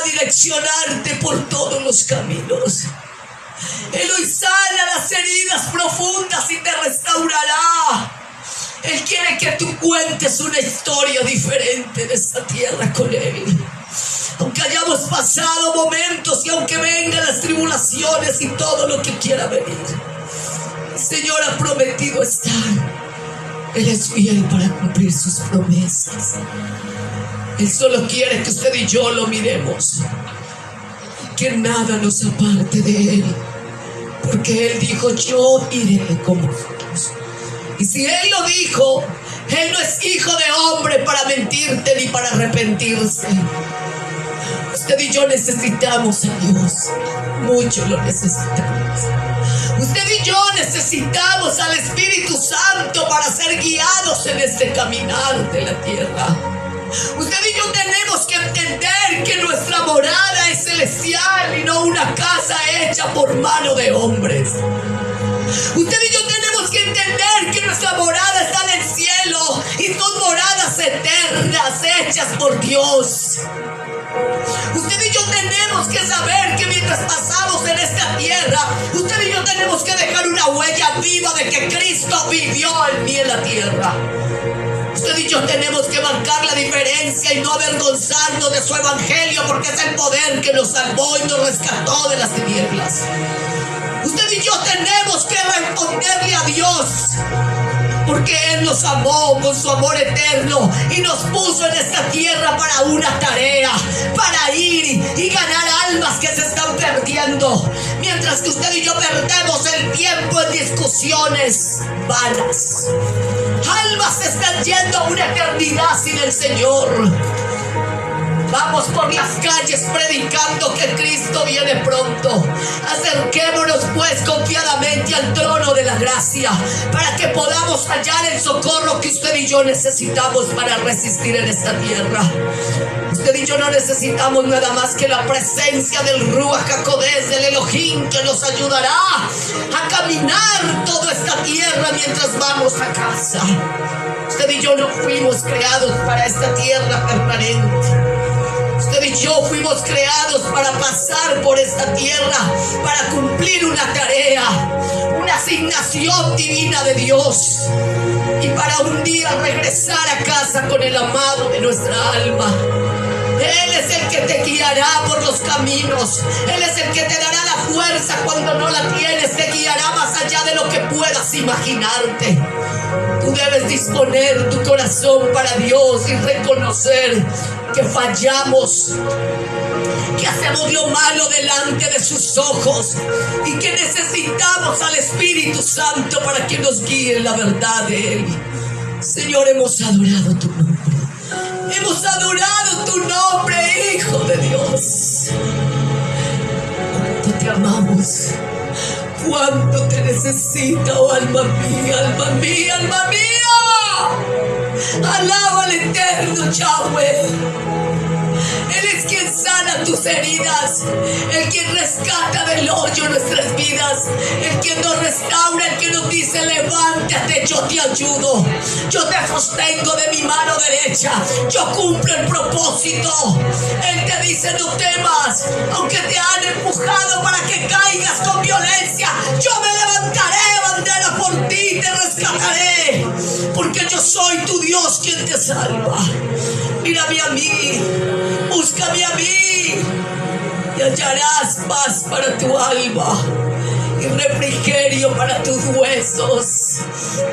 Direccionarte por todos los caminos. Él hoy sana las heridas profundas y te restaurará. Él quiere que tú cuentes una historia diferente de esta tierra con Él. Aunque hayamos pasado momentos y aunque vengan las tribulaciones y todo lo que quiera venir, el Señor ha prometido estar. Él es fiel para cumplir sus promesas. Él solo quiere que usted y yo lo miremos, que nada nos aparte de Él, porque Él dijo: yo iré con vosotros. Y si Él lo dijo, Él no es hijo de hombre para mentirte ni para arrepentirse. Usted y yo necesitamos a Dios, mucho lo necesitamos. Usted y yo necesitamos al Espíritu Santo para ser guiados en este caminar de la tierra. Usted y yo tenemos que entender que nuestra morada es celestial y no una casa hecha por mano de hombres. Usted y yo tenemos que entender que nuestra morada está en el cielo y son moradas eternas hechas por Dios. Usted y yo tenemos que saber que mientras pasamos en esta tierra, usted y yo tenemos que dejar una huella viva de que Cristo vivió en mí en la tierra. Usted y yo tenemos que marcar la diferencia y no avergonzarnos de su evangelio, porque es el poder que nos salvó y nos rescató de las tinieblas. Usted y yo tenemos que responderle a Dios, porque Él nos amó con su amor eterno y nos puso en esta tierra para una tarea, para ir y ganar almas que se están perdiendo, mientras que usted y yo perdemos el tiempo en discusiones vanas. Almas se están yendo a una eternidad sin el Señor. Vamos por las calles predicando que Cristo viene pronto. Acerquémonos pues confiadamente al trono de la gracia, para que podamos hallar el socorro que usted y yo necesitamos para resistir en esta tierra. Usted y yo no necesitamos nada más que la presencia del Ruach HaKodesh, del Elohim, que nos ayudará a caminar toda esta tierra mientras vamos a casa. Usted y yo no fuimos creados para esta tierra permanente. Usted y yo fuimos creados para pasar por esta tierra, para cumplir una tarea, una asignación divina de Dios, y para un día regresar a casa con el amado de nuestra alma. Él es el que te guiará por los caminos. Él es el que te dará la fuerza cuando no la tienes. Te guiará más allá de lo que puedas imaginarte. Tú debes disponer tu corazón para Dios y reconocer que fallamos, que hacemos lo malo delante de sus ojos y que necesitamos al Espíritu Santo para que nos guíe en la verdad de Él. Señor, hemos adorado tu nombre. Hemos adorado tu nombre, Hijo de Dios. Cuánto te amamos, cuánto te necesita, oh alma mía, alma mía, alma mía. Alaba al eterno Yahweh. Él es quien sana tus heridas, el quien rescata del hoyo nuestras vidas, el quien nos restaura, el que nos dice: levántate, yo te ayudo, yo te sostengo de mi mano derecha, yo cumplo el propósito. Él te dice: no temas, aunque te han empujado para que caigas con violencia, yo me levantaré, bandera, por ti, te rescataré, porque yo soy tu Dios quien te salva. Mírame a mí, búscame a mí, y hallarás paz para tu alma y refrigerio para tus huesos,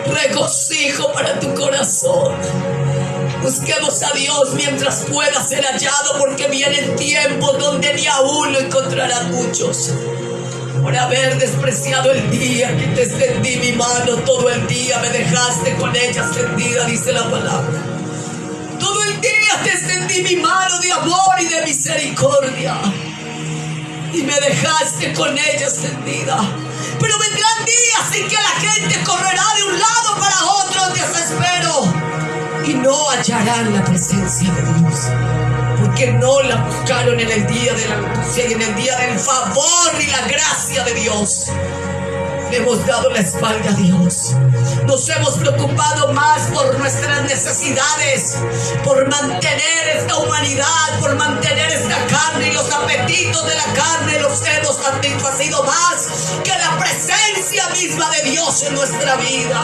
regocijo para tu corazón. Busquemos a Dios mientras pueda ser hallado, porque vienen tiempos donde ni aún lo encontrarán muchos. Por haber despreciado el día que te extendí mi mano, todo el día me dejaste con ella extendida, dice la palabra. Todo el día te extendí mi mano de amor y de misericordia, y me dejaste con ella extendida. Pero vendrán días en que la gente correrá de un lado para otro en desespero y no hallarán la presencia de Dios, porque no la buscaron en el día de la angustia y en el día del favor y la gracia de Dios. Le hemos dado la espalda a Dios. Nos hemos preocupado más por nuestras necesidades, por mantener esta humanidad, por mantener esta carne y los apetitos de la carne. Los hemos satisfacido más que la presencia misma de Dios en nuestra vida.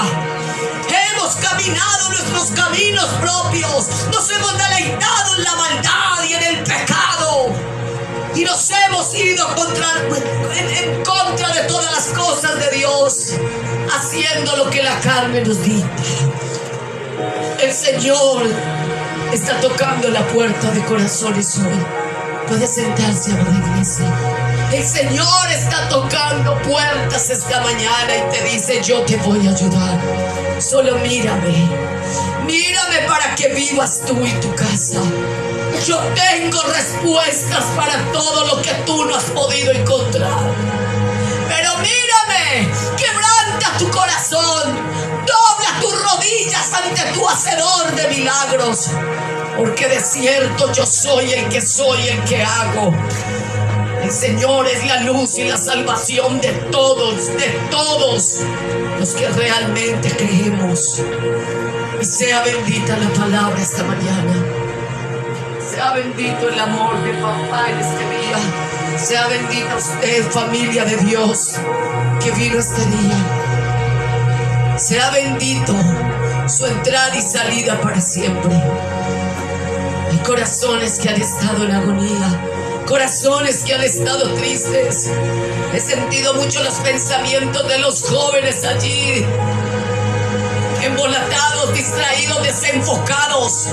Hemos caminado nuestros caminos propios, nos hemos deleitado en la maldad y en el pecado, y nos hemos ido en contra de todas las cosas de Dios, haciendo lo que la carne nos dicta. El Señor está tocando la puerta de corazones hoy. Puede sentarse, amada iglesia. El Señor está tocando puertas esta mañana y te dice: yo te voy a ayudar. Solo mírame, mírame para que vivas tú y tu casa. Yo tengo respuestas para todo lo que tú no has podido encontrar. Pero mírame, quebranta tu corazón, dobla tus rodillas ante tu hacedor de milagros, porque de cierto yo soy el que hago. El Señor es la luz y la salvación de todos los que realmente creemos. Y sea bendita la palabra esta mañana. Sea bendito el amor de papá en este día. Sea bendita usted, familia de Dios, que vino este día. Sea bendito su entrada y salida para siempre. Hay corazones que han estado en agonía, corazones que han estado tristes. He sentido mucho los pensamientos de los jóvenes allí, embolatados, distraídos, desenfocados.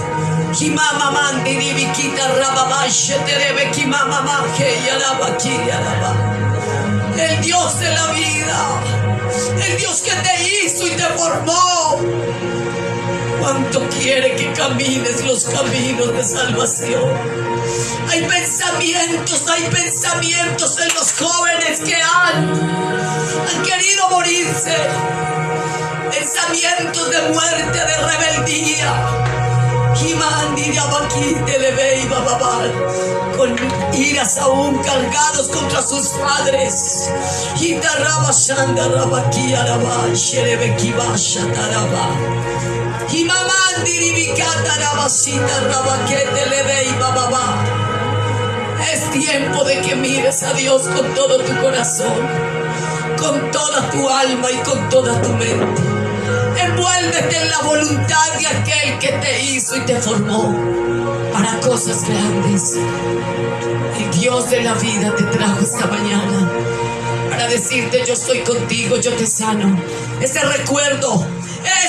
El Dios de la vida, el Dios que te hizo y te formó, cuánto quiere que camines los caminos de salvación. Hay pensamientos en los jóvenes que han querido morirse. Pensamientos de muerte, de rebeldía. Con iras aún cargados contra sus padres. Es tiempo de que mires a Dios con todo tu corazón, con toda tu alma y con toda tu mente. Envuélvete en la voluntad de aquel que te hizo y te formó para cosas grandes. El Dios de la vida te trajo esta mañana para decirte: yo estoy contigo, yo te sano. Ese recuerdo,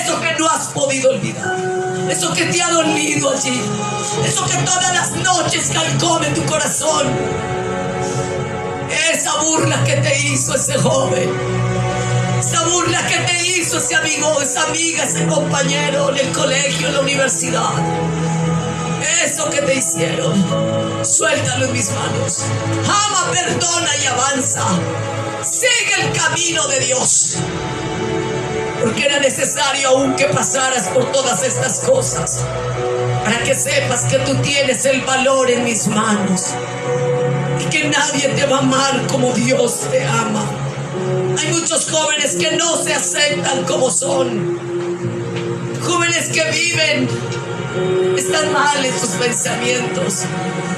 eso que no has podido olvidar, eso que te ha dolido allí, eso que todas las noches calcome tu corazón, esa burla que te hizo ese joven, esa burla que te hizo ese amigo, esa amiga, ese compañero en el colegio, en la universidad, eso que te hicieron, suéltalo en mis manos. Ama, perdona y avanza. Sigue el camino de Dios, porque era necesario aún que pasaras por todas estas cosas para que sepas que tú tienes el valor en mis manos y que nadie te va a amar como Dios te ama. Hay muchos jóvenes que no se aceptan como son, jóvenes que viven, están mal en sus pensamientos,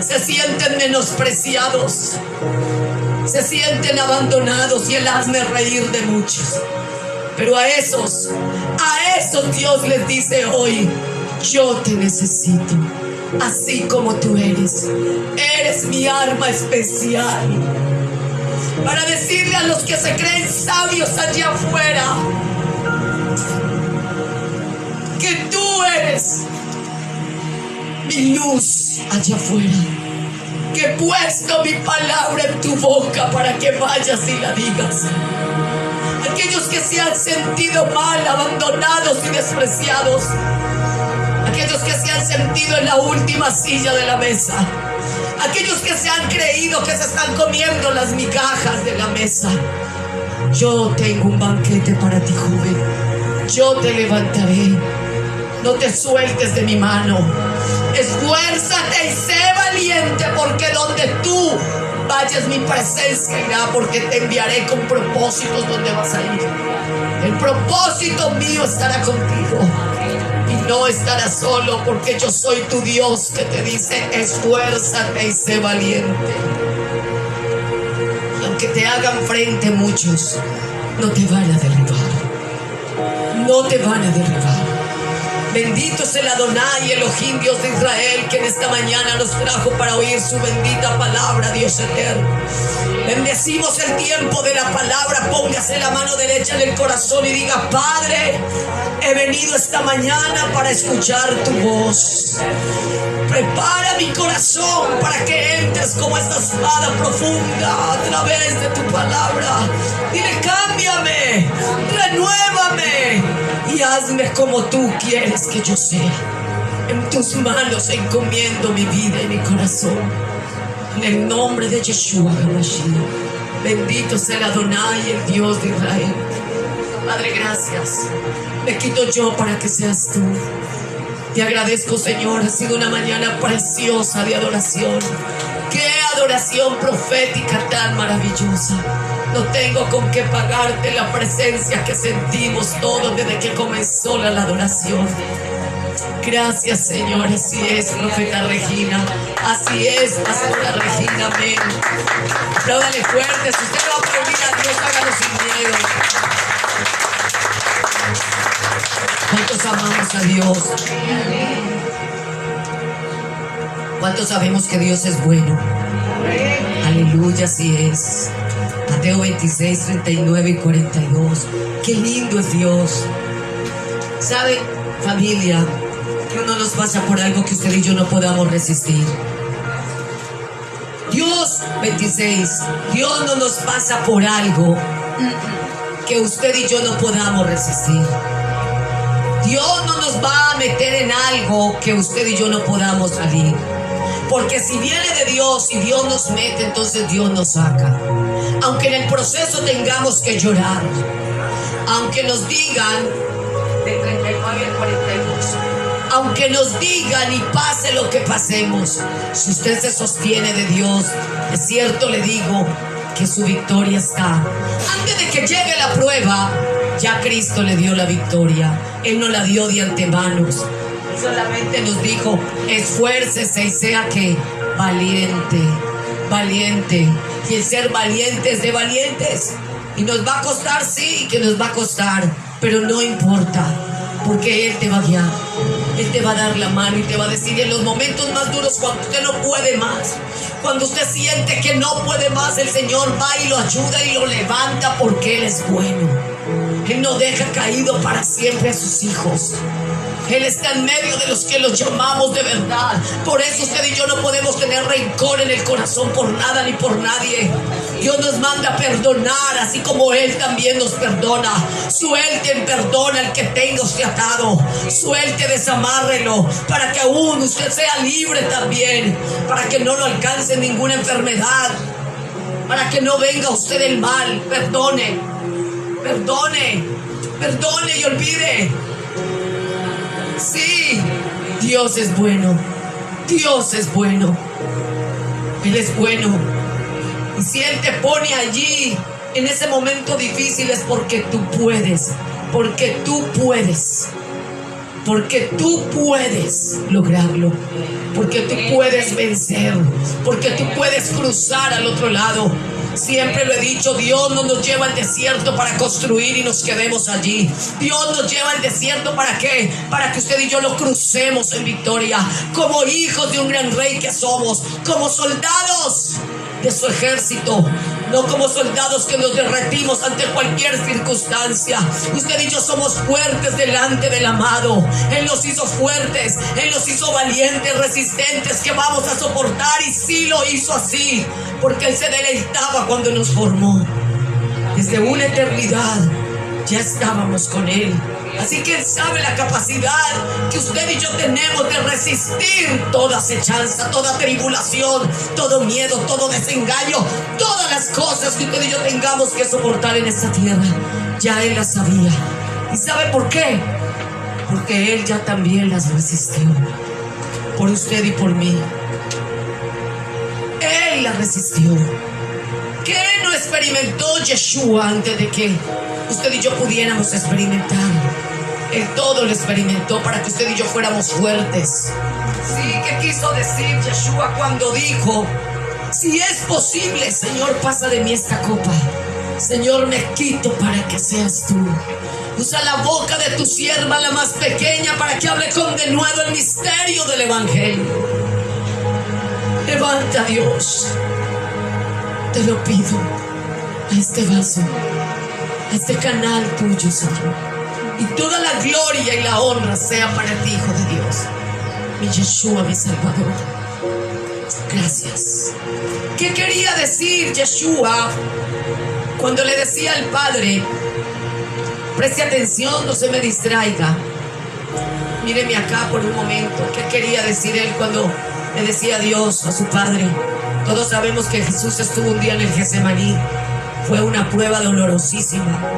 se sienten menospreciados, se sienten abandonados, y el hazme reír de muchos. Pero a esos Dios les dice hoy: yo te necesito, así como tú eres. Eres mi arma especial para decirle a los que se creen sabios allá afuera que tú eres mi luz allá afuera, que he puesto mi palabra en tu boca para que vayas y la digas. Aquellos que se han sentido mal, abandonados y despreciados, aquellos que se han sentido en la última silla de la mesa, aquellos que se han creído que se están comiendo las migajas de la mesa. Yo tengo un banquete para ti, joven. Yo te levantaré. No te sueltes de mi mano. Esfuérzate y sé valiente, porque donde tú vayas mi presencia irá, porque te enviaré con propósitos donde vas a ir. El propósito mío estará contigo y no estarás solo, porque yo soy tu Dios que te dice: esfuérzate y sé valiente. Y aunque te hagan frente muchos, no te van a derribar, no te van a derribar. Bendito es el Adonai, Elohim, Dios de Israel, que en esta mañana nos trajo para oír su bendita palabra, Dios eterno. Bendecimos el tiempo de la palabra. Póngase la mano derecha en el corazón y diga: Padre, he venido esta mañana para escuchar tu voz. Prepara mi corazón para que entres como esta espada profunda a través de tu palabra. Dile: cámbiame, renuévame y hazme como tú quieres que yo sea. En tus manos encomiendo mi vida y mi corazón, en el nombre de Yeshua HaMashiach. Bendito sea el Adonai, el Dios de Israel. Padre, gracias. Me quito yo para que seas tú. Te agradezco, Señor. Ha sido una mañana preciosa de adoración. Qué adoración profética tan maravillosa. No tengo con qué pagarte la presencia que sentimos todos desde que comenzó la adoración. Gracias, Señor. Así es, profeta Regina. Así es, pastora Regina. Amén. Apláudale fuerte. Si usted va a aplaudir a Dios, hágalo sin miedo. ¿Cuántos amamos a Dios? ¿Cuántos sabemos que Dios es bueno? Aleluya, así es. Mateo 26, 39 y 42. Qué lindo es Dios. ¿Sabe, familia? Dios no nos pasa por algo que usted y yo no podamos resistir. Dios, 26. Dios no nos pasa por algo que usted y yo no podamos resistir. Dios no nos va a meter en algo que usted y yo no podamos salir. Porque si viene de Dios y Dios nos mete, entonces Dios nos saca. Aunque en el proceso tengamos que llorar, aunque nos digan del 39 al 42, aunque nos digan y pase lo que pasemos, si usted se sostiene de Dios, es cierto le digo que su victoria está. Antes de que llegue la prueba, ya Cristo le dio la victoria. Él no la dio de antemano. Solamente nos dijo: esfuércese y sea que valiente, valiente. Y el ser valiente es de valientes. Y nos va a costar, sí, que nos va a costar, pero no importa, porque Él te va a guiar. Él te va a dar la mano y te va a decir en los momentos más duros, cuando usted no puede más, cuando usted siente que no puede más, el Señor va y lo ayuda y lo levanta, porque Él es bueno. Él no deja caído para siempre a sus hijos. Él está en medio de los que los llamamos de verdad. Por eso usted y yo no podemos tener rencor en el corazón por nada ni por nadie. Dios nos manda a perdonar, así como Él también nos perdona. Suelten, perdona al que tenga usted atado. Suelte, desamárrelo, para que aún usted sea libre también, para que no lo alcance ninguna enfermedad, para que no venga usted el mal. Perdone, perdone, perdone y olvide. Sí, Dios es bueno. Dios es bueno. Él es bueno. Y si Él te pone allí en ese momento difícil, es porque tú puedes. Porque tú puedes. Porque tú puedes lograrlo. Porque tú puedes vencer. Porque tú puedes cruzar al otro lado. Siempre lo he dicho, Dios no nos lleva al desierto para construir y nos quedemos allí. Dios nos lleva al desierto, ¿para qué? Para que usted y yo lo crucemos en victoria, como hijos de un gran rey que somos, como soldados de su ejército, no como soldados que nos derretimos ante cualquier circunstancia. Usted y yo somos fuertes delante del amado. Él nos hizo fuertes, Él nos hizo valientes, resistentes, que vamos a soportar, y sí lo hizo así, porque Él se deleitaba cuando nos formó. Desde una eternidad ya estábamos con Él. Así que Él sabe la capacidad que usted y yo tenemos de resistir toda acechanza, toda tribulación, todo miedo, todo desengaño, todas las cosas que usted y yo tengamos que soportar en esta tierra. Ya Él las sabía. ¿Y sabe por qué? Porque Él ya también las resistió. Por usted y por mí. Él las resistió. ¿Qué no experimentó Yeshua antes de que usted y yo pudiéramos experimentar? Él todo lo experimentó para que usted y yo fuéramos fuertes. Sí, ¿qué quiso decir Yeshua cuando dijo: si es posible, Señor, pasa de mí esta copa? Señor, me quito para que seas tú. Usa la boca de tu sierva, la más pequeña, para que hable con denuedo el misterio del Evangelio. Levanta, Dios, te lo pido, a este vaso, a este canal tuyo, Señor. Y toda la gloria y la honra sea para ti, Hijo de Dios, mi Yeshua, mi Salvador. Gracias. ¿Qué quería decir Yeshua cuando le decía al Padre? Preste atención, no se me distraiga. Míreme acá por un momento. ¿Qué quería decir Él cuando le decía a Dios, a su Padre? Todos sabemos que Jesús estuvo un día en el Getsemaní. Fue una prueba dolorosísima.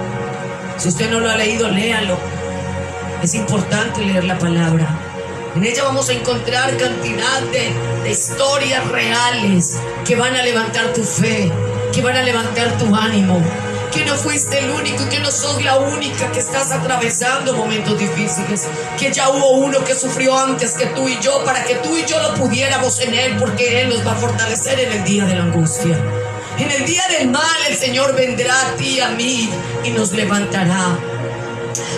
Si usted no lo ha leído, léalo. Es importante leer la palabra. En ella vamos a encontrar cantidad de historias reales que van a levantar tu fe, que van a levantar tu ánimo. Que no fuiste el único y que no sos la única que estás atravesando momentos difíciles. Que ya hubo uno que sufrió antes que tú y yo, para que tú y yo lo pudiéramos en Él, porque Él nos va a fortalecer en el día de la angustia. En el día del mal el Señor vendrá a ti y a mí y nos levantará.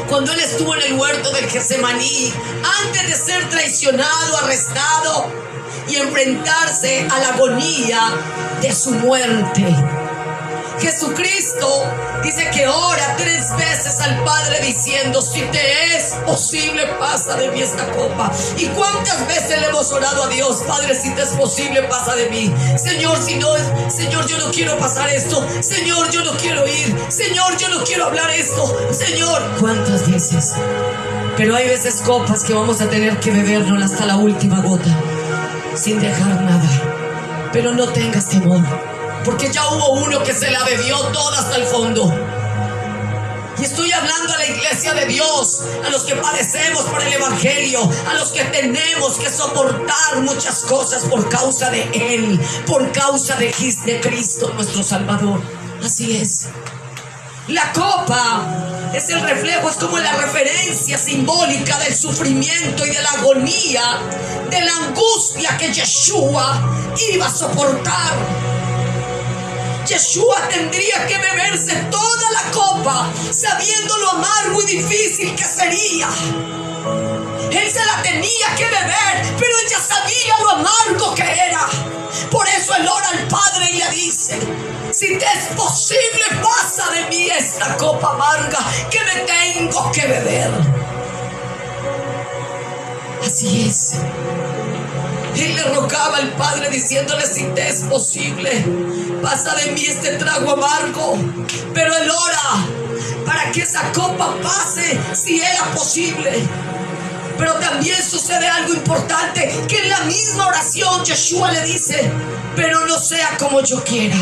Cuando Él estuvo en el huerto del Getsemaní, antes de ser traicionado, arrestado y enfrentarse a la agonía de su muerte, Jesucristo dice que ora 3 veces al Padre diciendo: si te es posible, pasa de mí esta copa. ¿Y cuántas veces le hemos orado a Dios? Padre, si te es posible, pasa de mí. Señor, si no es, Señor, yo no quiero pasar esto. Señor, yo no quiero ir. Señor, yo no quiero hablar esto. Señor, ¿cuántas veces? Pero hay veces copas que vamos a tener que bebernos hasta la última gota, sin dejar nada. Pero no tengas temor, porque ya hubo uno que se la bebió toda hasta el fondo. Y estoy hablando a la iglesia de Dios, a los que padecemos por el evangelio, a los que tenemos que soportar muchas cosas por causa de Él, por causa de Cristo nuestro Salvador. Así es. La copa es el reflejo, es como la referencia simbólica del sufrimiento y de la agonía, de la angustia que Yeshua iba a soportar. Yeshua tendría que beberse toda la copa, sabiendo lo amargo y difícil que sería. Él se la tenía que beber, pero él ya sabía lo amargo que era. Por eso él ora al Padre y le dice: si te es posible, pasa de mí esta copa amarga que me tengo que beber. Así es. Él le rogaba al Padre diciéndole: si te es posible, pasa de mí este trago amargo. Pero él ora para que esa copa pase si era posible. Pero también sucede algo importante, que en la misma oración Yeshua le dice: pero no sea como yo quiera,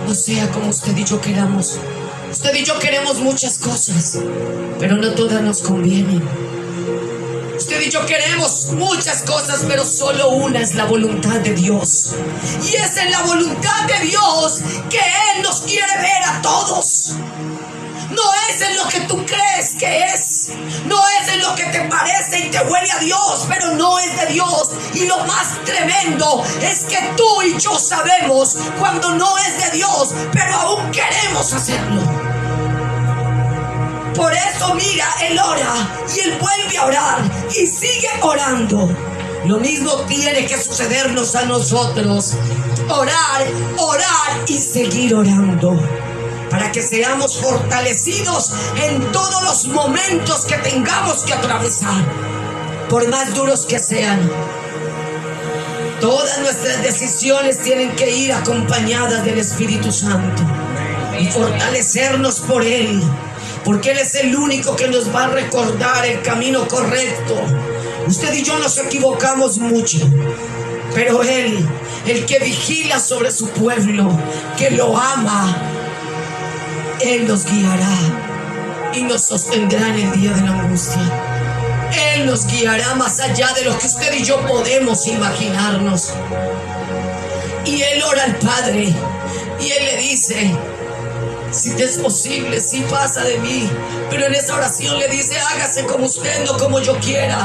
no sea como usted y yo queramos. Usted y yo queremos muchas cosas, pero no todas nos convienen. Usted y yo queremos muchas cosas, pero solo una es la voluntad de Dios. Y es en la voluntad de Dios que Él nos quiere ver a todos. No es en lo que tú crees que es, no es en lo que te parece y te huele a Dios, pero no es de Dios. Y lo más tremendo es que tú y yo sabemos cuando no es de Dios, pero aún queremos hacerlo. Por eso mira, él ora y él vuelve a orar y sigue orando. Lo mismo tiene que sucedernos a nosotros: orar, orar y seguir orando, para que seamos fortalecidos en todos los momentos que tengamos que atravesar, por más duros que sean. Todas nuestras decisiones tienen que ir acompañadas del Espíritu Santo y fortalecernos por Él, porque Él es el único que nos va a recordar el camino correcto. Usted y yo nos equivocamos mucho, pero Él, el que vigila sobre su pueblo, que lo ama, Él nos guiará y nos sostendrá en el día de la angustia. Él nos guiará más allá de lo que usted y yo podemos imaginarnos. Y Él ora al Padre y Él le dice: si te es posible, sí, pasa de mí. Pero en esa oración le dice: hágase como usted, no como yo quiera.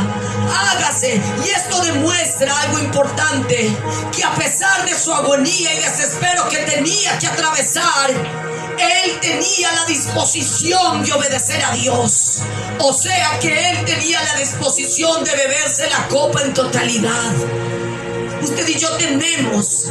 Hágase. Y esto demuestra algo importante, que a pesar de su agonía y desespero que tenía que atravesar, Él tenía la disposición de obedecer a Dios. O sea que Él tenía la disposición de beberse la copa en totalidad. Usted y yo tenemos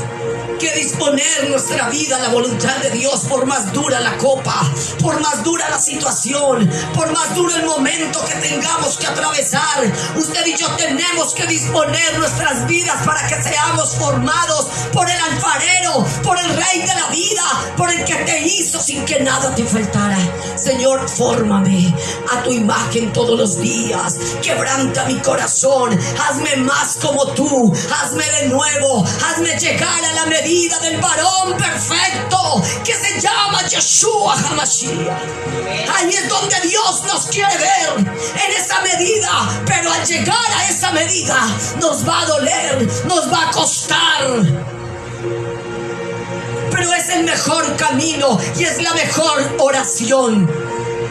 que disponer nuestra vida a la voluntad de Dios, por más dura la copa, por más dura la situación, por más duro el momento que tengamos que atravesar. Usted y yo tenemos que disponer nuestras vidas para que seamos formados por el alfarero, por el Rey de la vida, por el que te hizo sin que nada te faltara. Señor, fórmame a tu imagen todos los días, quebranta mi corazón, hazme más como tú, hazme de nuevo, hazme llegar a la medida del varón perfecto que se llama Yeshua HaMashiach. Ahí es donde Dios nos quiere ver, en esa medida. Pero al llegar a esa medida nos va a doler, nos va a costar, pero es el mejor camino y es la mejor oración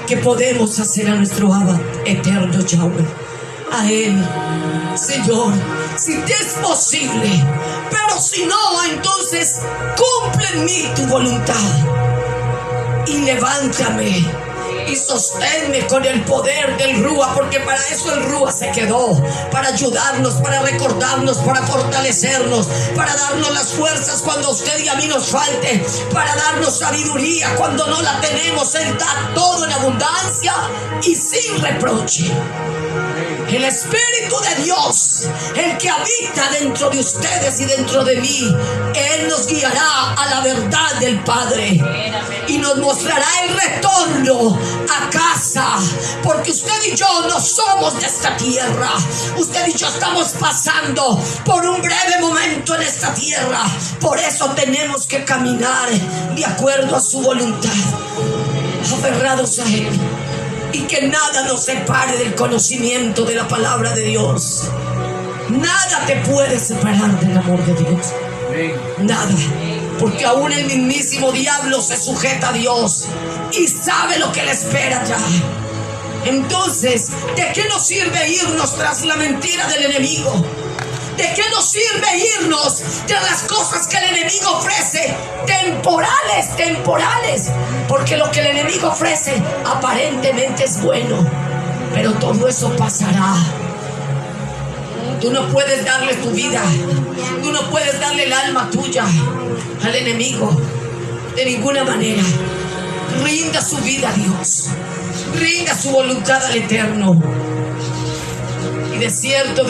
que podemos hacer a nuestro Abba eterno Yahweh. A Él: Señor, si te es posible, pero si no, entonces cumple en mí tu voluntad y levántame y sosténme con el poder del Rúa, porque para eso el Rúa se quedó, para ayudarnos, para recordarnos, para fortalecernos, para darnos las fuerzas cuando a usted y a mí nos falte, para darnos sabiduría cuando no la tenemos. Él da todo en abundancia y sin reproche. El Espíritu de Dios, el que habita dentro de ustedes y dentro de mí, Él nos guiará a la verdad del Padre y nos mostrará el retorno a casa, porque usted y yo no somos de esta tierra. Usted y yo estamos pasando por un breve momento en esta tierra. Por eso tenemos que caminar de acuerdo a su voluntad. aferrados a Él, y que nada nos separe del conocimiento de la palabra de Dios. Nada te puede separar del amor de Dios. Nada. Porque aún el mismísimo diablo se sujeta a Dios y sabe lo que le espera ya. Entonces, ¿de qué nos sirve irnos tras la mentira del enemigo? ¿De qué nos sirve irnos tras las cosas que el enemigo ofrece? Temporales. Porque lo que el enemigo ofrece aparentemente es bueno, pero todo eso pasará. Tú no puedes darle tu vida, tú no puedes darle el alma tuya al enemigo de ninguna manera. Rinda su vida a Dios, rinda su voluntad al Eterno, y de cierto,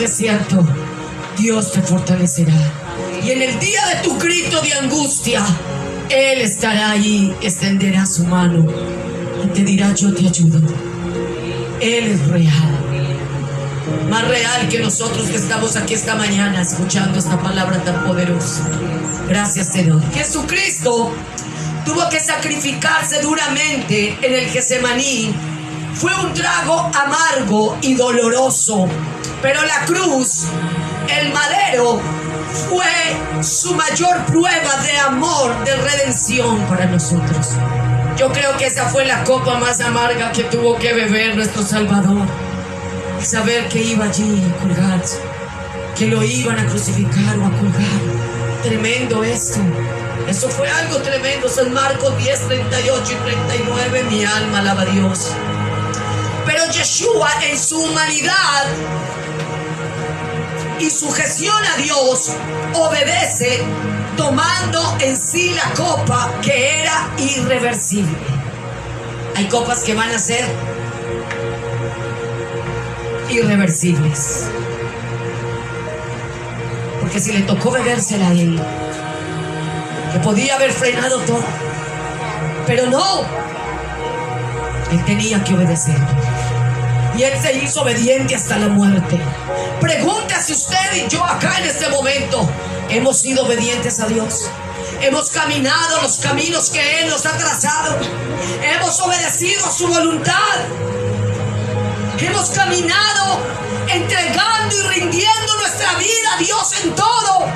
Dios te fortalecerá. Y en el día de tu grito de angustia, Él estará ahí, extenderá su mano y te dirá: yo te ayudo. Él es real. Más real que nosotros que estamos aquí esta mañana escuchando esta palabra tan poderosa. Gracias, Señor. Jesucristo tuvo que sacrificarse duramente en el Getsemaní. Fue un trago amargo y doloroso, pero la cruz, el madero, fue su mayor prueba de amor, de redención para nosotros. Yo creo que esa fue la copa más amarga que tuvo que beber nuestro Salvador. Saber que iba allí a colgarse, que lo iban a crucificar o a colgar. Tremendo esto. Eso fue algo tremendo. San Marcos 10, 38 y 39. Mi alma alaba a Dios. Pero Yeshua, en su humanidad y sujeción a Dios, obedece, tomando en sí la copa que era irreversible. Hay copas que van a ser irreversibles, porque si le tocó bebérsela a Él, que podía haber frenado todo, pero no, Él tenía que obedecer, y Él se hizo obediente hasta la muerte. Pregúntase usted y yo acá en este momento, ¿hemos sido obedientes a Dios? ¿Hemos caminado los caminos que Él nos ha trazado? ¿Hemos obedecido a su voluntad? Hemos caminado entregando y rindiendo nuestra vida a Dios en todo.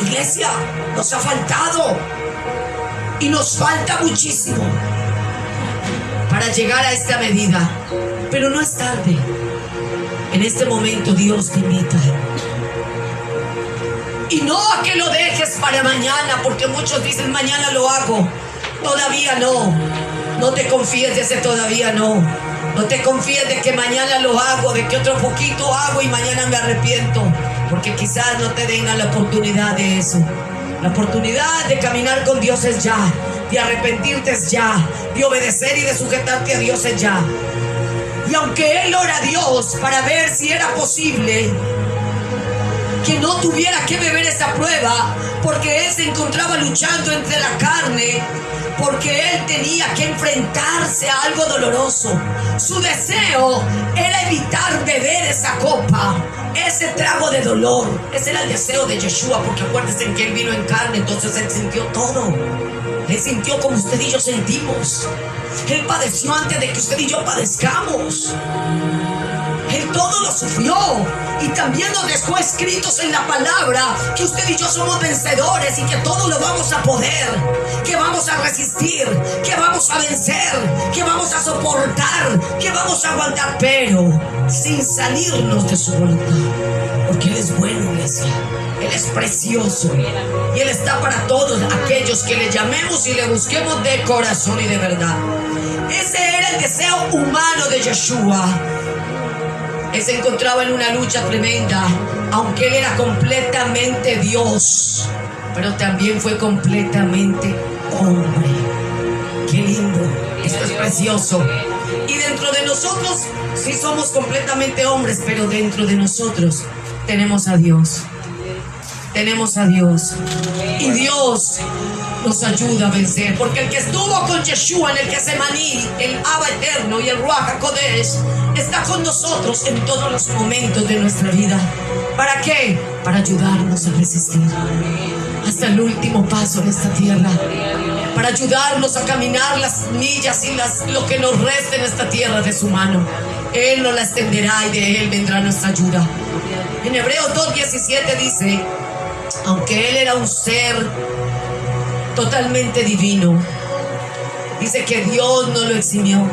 Iglesia, nos ha faltado y nos falta muchísimo para llegar a esta medida, pero no es tarde. En este momento Dios te invita, y no a que lo dejes para mañana, porque muchos dicen: mañana lo hago. Todavía no. No te confíes de ese todavía no. No te confíes de que mañana lo hago, de que otro poquito hago y mañana me arrepiento, porque quizás no te den la oportunidad de eso. La oportunidad de caminar con Dios es ya, de arrepentirte es ya, de obedecer y de sujetarte a Dios es ya. Y aunque Él ora a Dios para ver si era posible que no tuviera que beber esa prueba, porque Él se encontraba luchando entre la carne, porque Él tenía que enfrentarse a algo doloroso. Su deseo era evitar beber esa copa, ese trago de dolor. Ese era el deseo de Yeshua, porque acuérdense que Él vino en carne, entonces Él sintió todo. Él sintió como usted y yo sentimos. Él padeció antes de que usted y yo padezcamos. Él todo lo sufrió, y también nos dejó escritos en la palabra que usted y yo somos vencedores y que todo lo vamos a poder, que vamos a resistir, que vamos a vencer, que vamos a soportar, que vamos a aguantar, pero sin salirnos de su voluntad, porque Él es bueno, iglesia. Él es precioso y Él está para todos aquellos que le llamemos y le busquemos de corazón y de verdad. Ese era el deseo humano de Yeshua. Él se encontraba en una lucha tremenda, aunque Él era completamente Dios, pero también fue completamente hombre. ¡Qué lindo! Esto es precioso. Y dentro de nosotros sí somos completamente hombres, pero dentro de nosotros tenemos a Dios. Tenemos a Dios. Y Dios nos ayuda a vencer, porque el que estuvo con Yeshua en el Getsemaní, el Abba eterno y el Ruach HaKodesh, está con nosotros en todos los momentos de nuestra vida ¿Para qué? Para ayudarnos a resistir hasta el último paso de esta tierra, para ayudarnos a caminar las millas y lo que nos resta en esta tierra de su mano. Él nos la extenderá y de Él vendrá nuestra ayuda. En Hebreos 2:17 dice: aunque Él era un ser totalmente divino, dice que Dios no lo eximió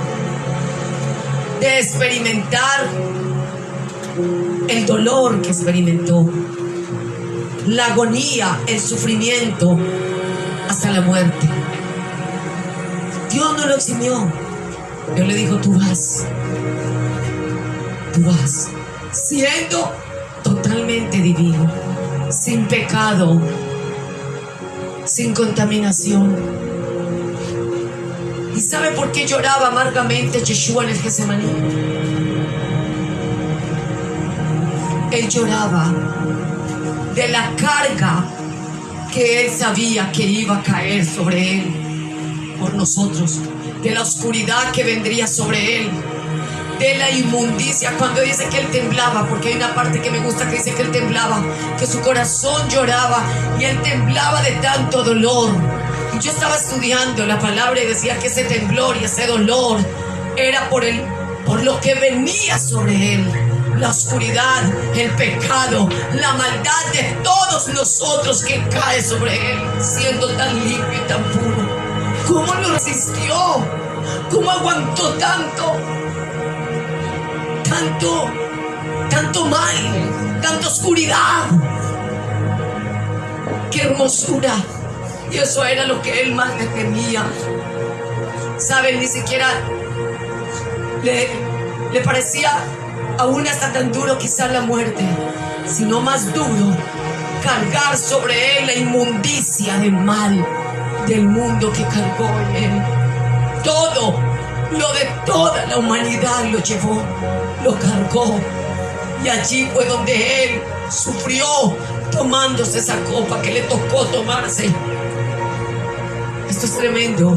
de experimentar el dolor que experimentó, la agonía, el sufrimiento hasta la muerte. Dios no lo eximió. Dios le dijo: tú vas, siendo totalmente divino, sin pecado, sin contaminación. ¿Y sabe por qué lloraba amargamente Yeshua en el Getsemaní? Él lloraba de la carga que él sabía que iba a caer sobre él por nosotros, de la oscuridad que vendría sobre él, de la inmundicia. Cuando dice que él temblaba, porque hay una parte que me gusta que dice que él temblaba, que su corazón lloraba y él temblaba de tanto dolor. Y yo estaba estudiando la palabra y decía que ese temblor y ese dolor era por lo que venía sobre él, la oscuridad, el pecado, la maldad de todos nosotros que cae sobre él, siendo tan limpio y tan puro. ¿Cómo lo resistió? ¿Cómo aguantó tanto mal, tanta oscuridad? ¡Qué hermosura! Y eso era lo que él más le temía. ¿Saben? Ni siquiera le parecía aún hasta tan duro quizás la muerte, sino más duro cargar sobre él la inmundicia del mal del mundo que cargó en él. Todo lo de toda la humanidad lo llevó, lo cargó, y allí fue donde él sufrió tomándose esa copa que le tocó tomarse. Esto es tremendo.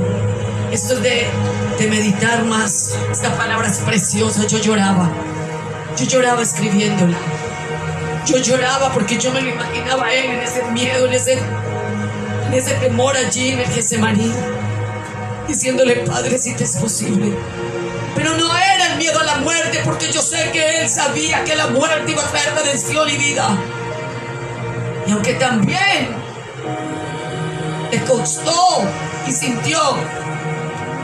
Esto es de meditar más. Esta palabra es preciosa. Yo lloraba escribiéndola. Yo lloraba porque yo me lo imaginaba a él en ese miedo, en ese temor allí en el Getsemaní, diciéndole: Padre, si te es posible. Pero no era el miedo a la muerte, porque yo sé que él sabía que la muerte iba a traer redención y vida. Y aunque también le costó y sintió,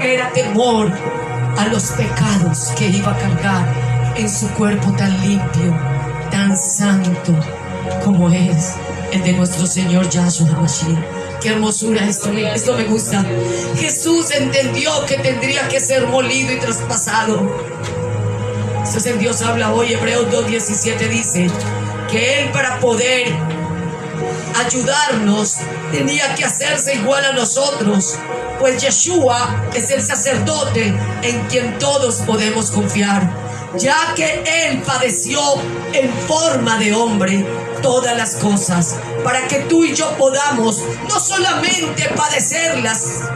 era temor a los pecados que iba a cargar en su cuerpo tan limpio, tan santo como es el de nuestro Señor Yahshua HaMashiach. Qué hermosura esto me gusta. Jesús entendió que tendría que ser molido y traspasado. Esto es en Dios habla hoy. Hebreos 2:17 dice que Él, para poder ayudarnos, tenía que hacerse igual a nosotros, pues Yeshua es el sacerdote en quien todos podemos confiar, ya que Él padeció en forma de hombre todas las cosas, para que tú y yo podamos no solamente padecerlas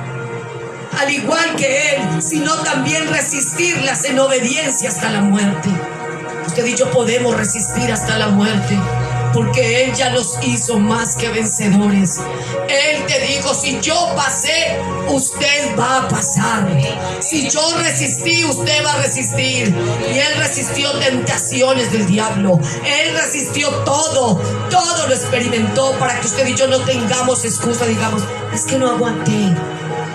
al igual que Él, sino también resistirlas en obediencia hasta la muerte. Usted y yo podemos resistir hasta la muerte, porque Él ya nos hizo más que vencedores. Él te dijo: si yo pasé, usted va a pasar. Si yo resistí, usted va a resistir. Y Él resistió tentaciones del diablo. Él resistió todo lo experimentó, para que usted y yo no tengamos excusa. Digamos: es que no aguanté,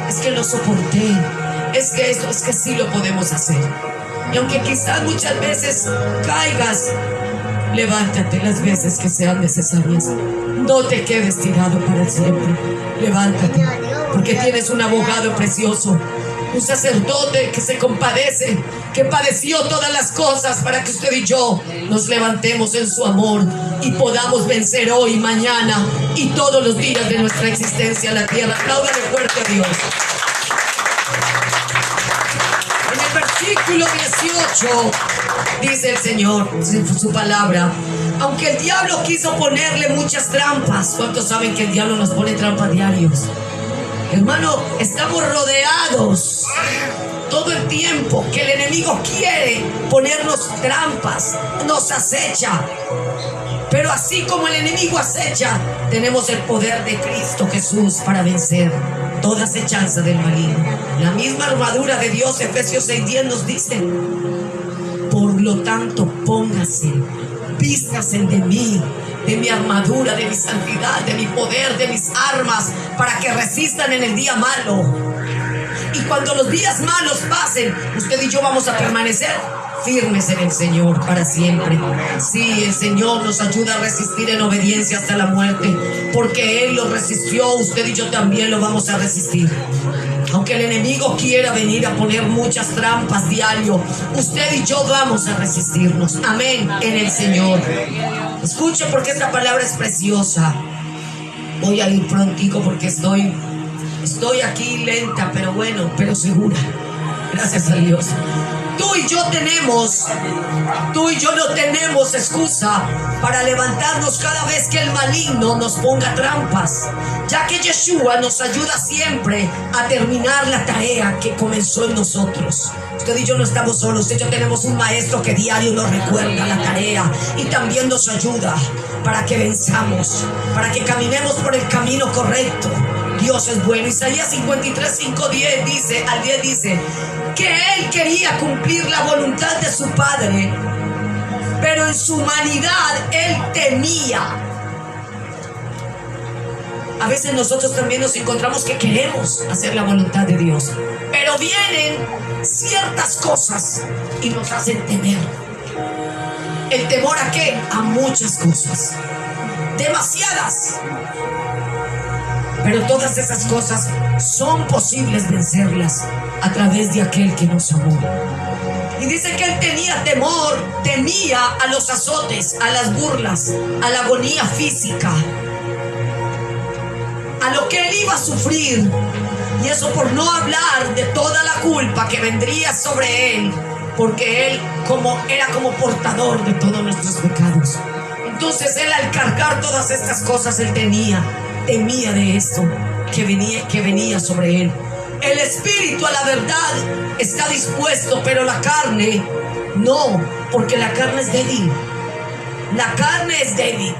es que no soporté, es que esto, es que sí lo podemos hacer. Y aunque quizás muchas veces caigas, levántate las veces que sean necesarias. No te quedes tirado para siempre. Levántate, porque tienes un abogado precioso, un sacerdote que se compadece, que padeció todas las cosas, para que usted y yo nos levantemos en su amor y podamos vencer hoy, mañana y todos los días de nuestra existencia en la tierra. Apláudale fuerte a Dios. En el versículo 18 dice el Señor, en su palabra: aunque el diablo quiso ponerle muchas trampas. ¿Cuántos saben que el diablo nos pone trampas diarios? Hermano, estamos rodeados todo el tiempo, que el enemigo quiere ponernos trampas, nos acecha. Pero así como el enemigo acecha, tenemos el poder de Cristo Jesús para vencer toda acechanza del maligno. La misma armadura de Dios, Efesios 6:10 nos dice: por lo tanto, póngase, vístase de mí, de mi armadura, de mi santidad, de mi poder, de mis armas, para que resistan en el día malo. Y cuando los días malos pasen, usted y yo vamos a permanecer firmes en el Señor para siempre. Sí, el Señor nos ayuda a resistir en obediencia hasta la muerte, porque Él lo resistió, usted y yo también lo vamos a resistir. Aunque el enemigo quiera venir a poner muchas trampas diario, usted y yo vamos a resistirnos. Amén, en el Señor. Escuche, porque esta palabra es preciosa. Voy a ir prontico porque estoy aquí lenta, pero bueno, pero segura. Gracias a Dios. Tú y yo no tenemos excusa para levantarnos cada vez que el maligno nos ponga trampas, ya que Yeshua nos ayuda siempre a terminar la tarea que comenzó en nosotros. Usted y yo no estamos solos, usted y yo tenemos un maestro que diario nos recuerda la tarea y también nos ayuda para que venzamos, para que caminemos por el camino correcto. Dios es bueno. Isaías 53:5-10 dice que Él quería cumplir la voluntad de su Padre, pero en su humanidad Él temía. A veces nosotros también nos encontramos que queremos hacer la voluntad de Dios, pero vienen ciertas cosas y nos hacen temer. ¿El temor a qué? A muchas cosas, demasiadas. Pero todas esas cosas son posibles vencerlas a través de aquel que nos amó. Y dice que Él tenía temor, temía a los azotes, a las burlas, a la agonía física, a lo que Él iba a sufrir. Y eso por no hablar de toda la culpa que vendría sobre Él, porque Él era como portador de todos nuestros pecados. Entonces Él, al cargar todas estas cosas, Él temía de esto que venía sobre Él. El espíritu a la verdad está dispuesto, pero la carne no, porque la carne es débil. La carne es débil.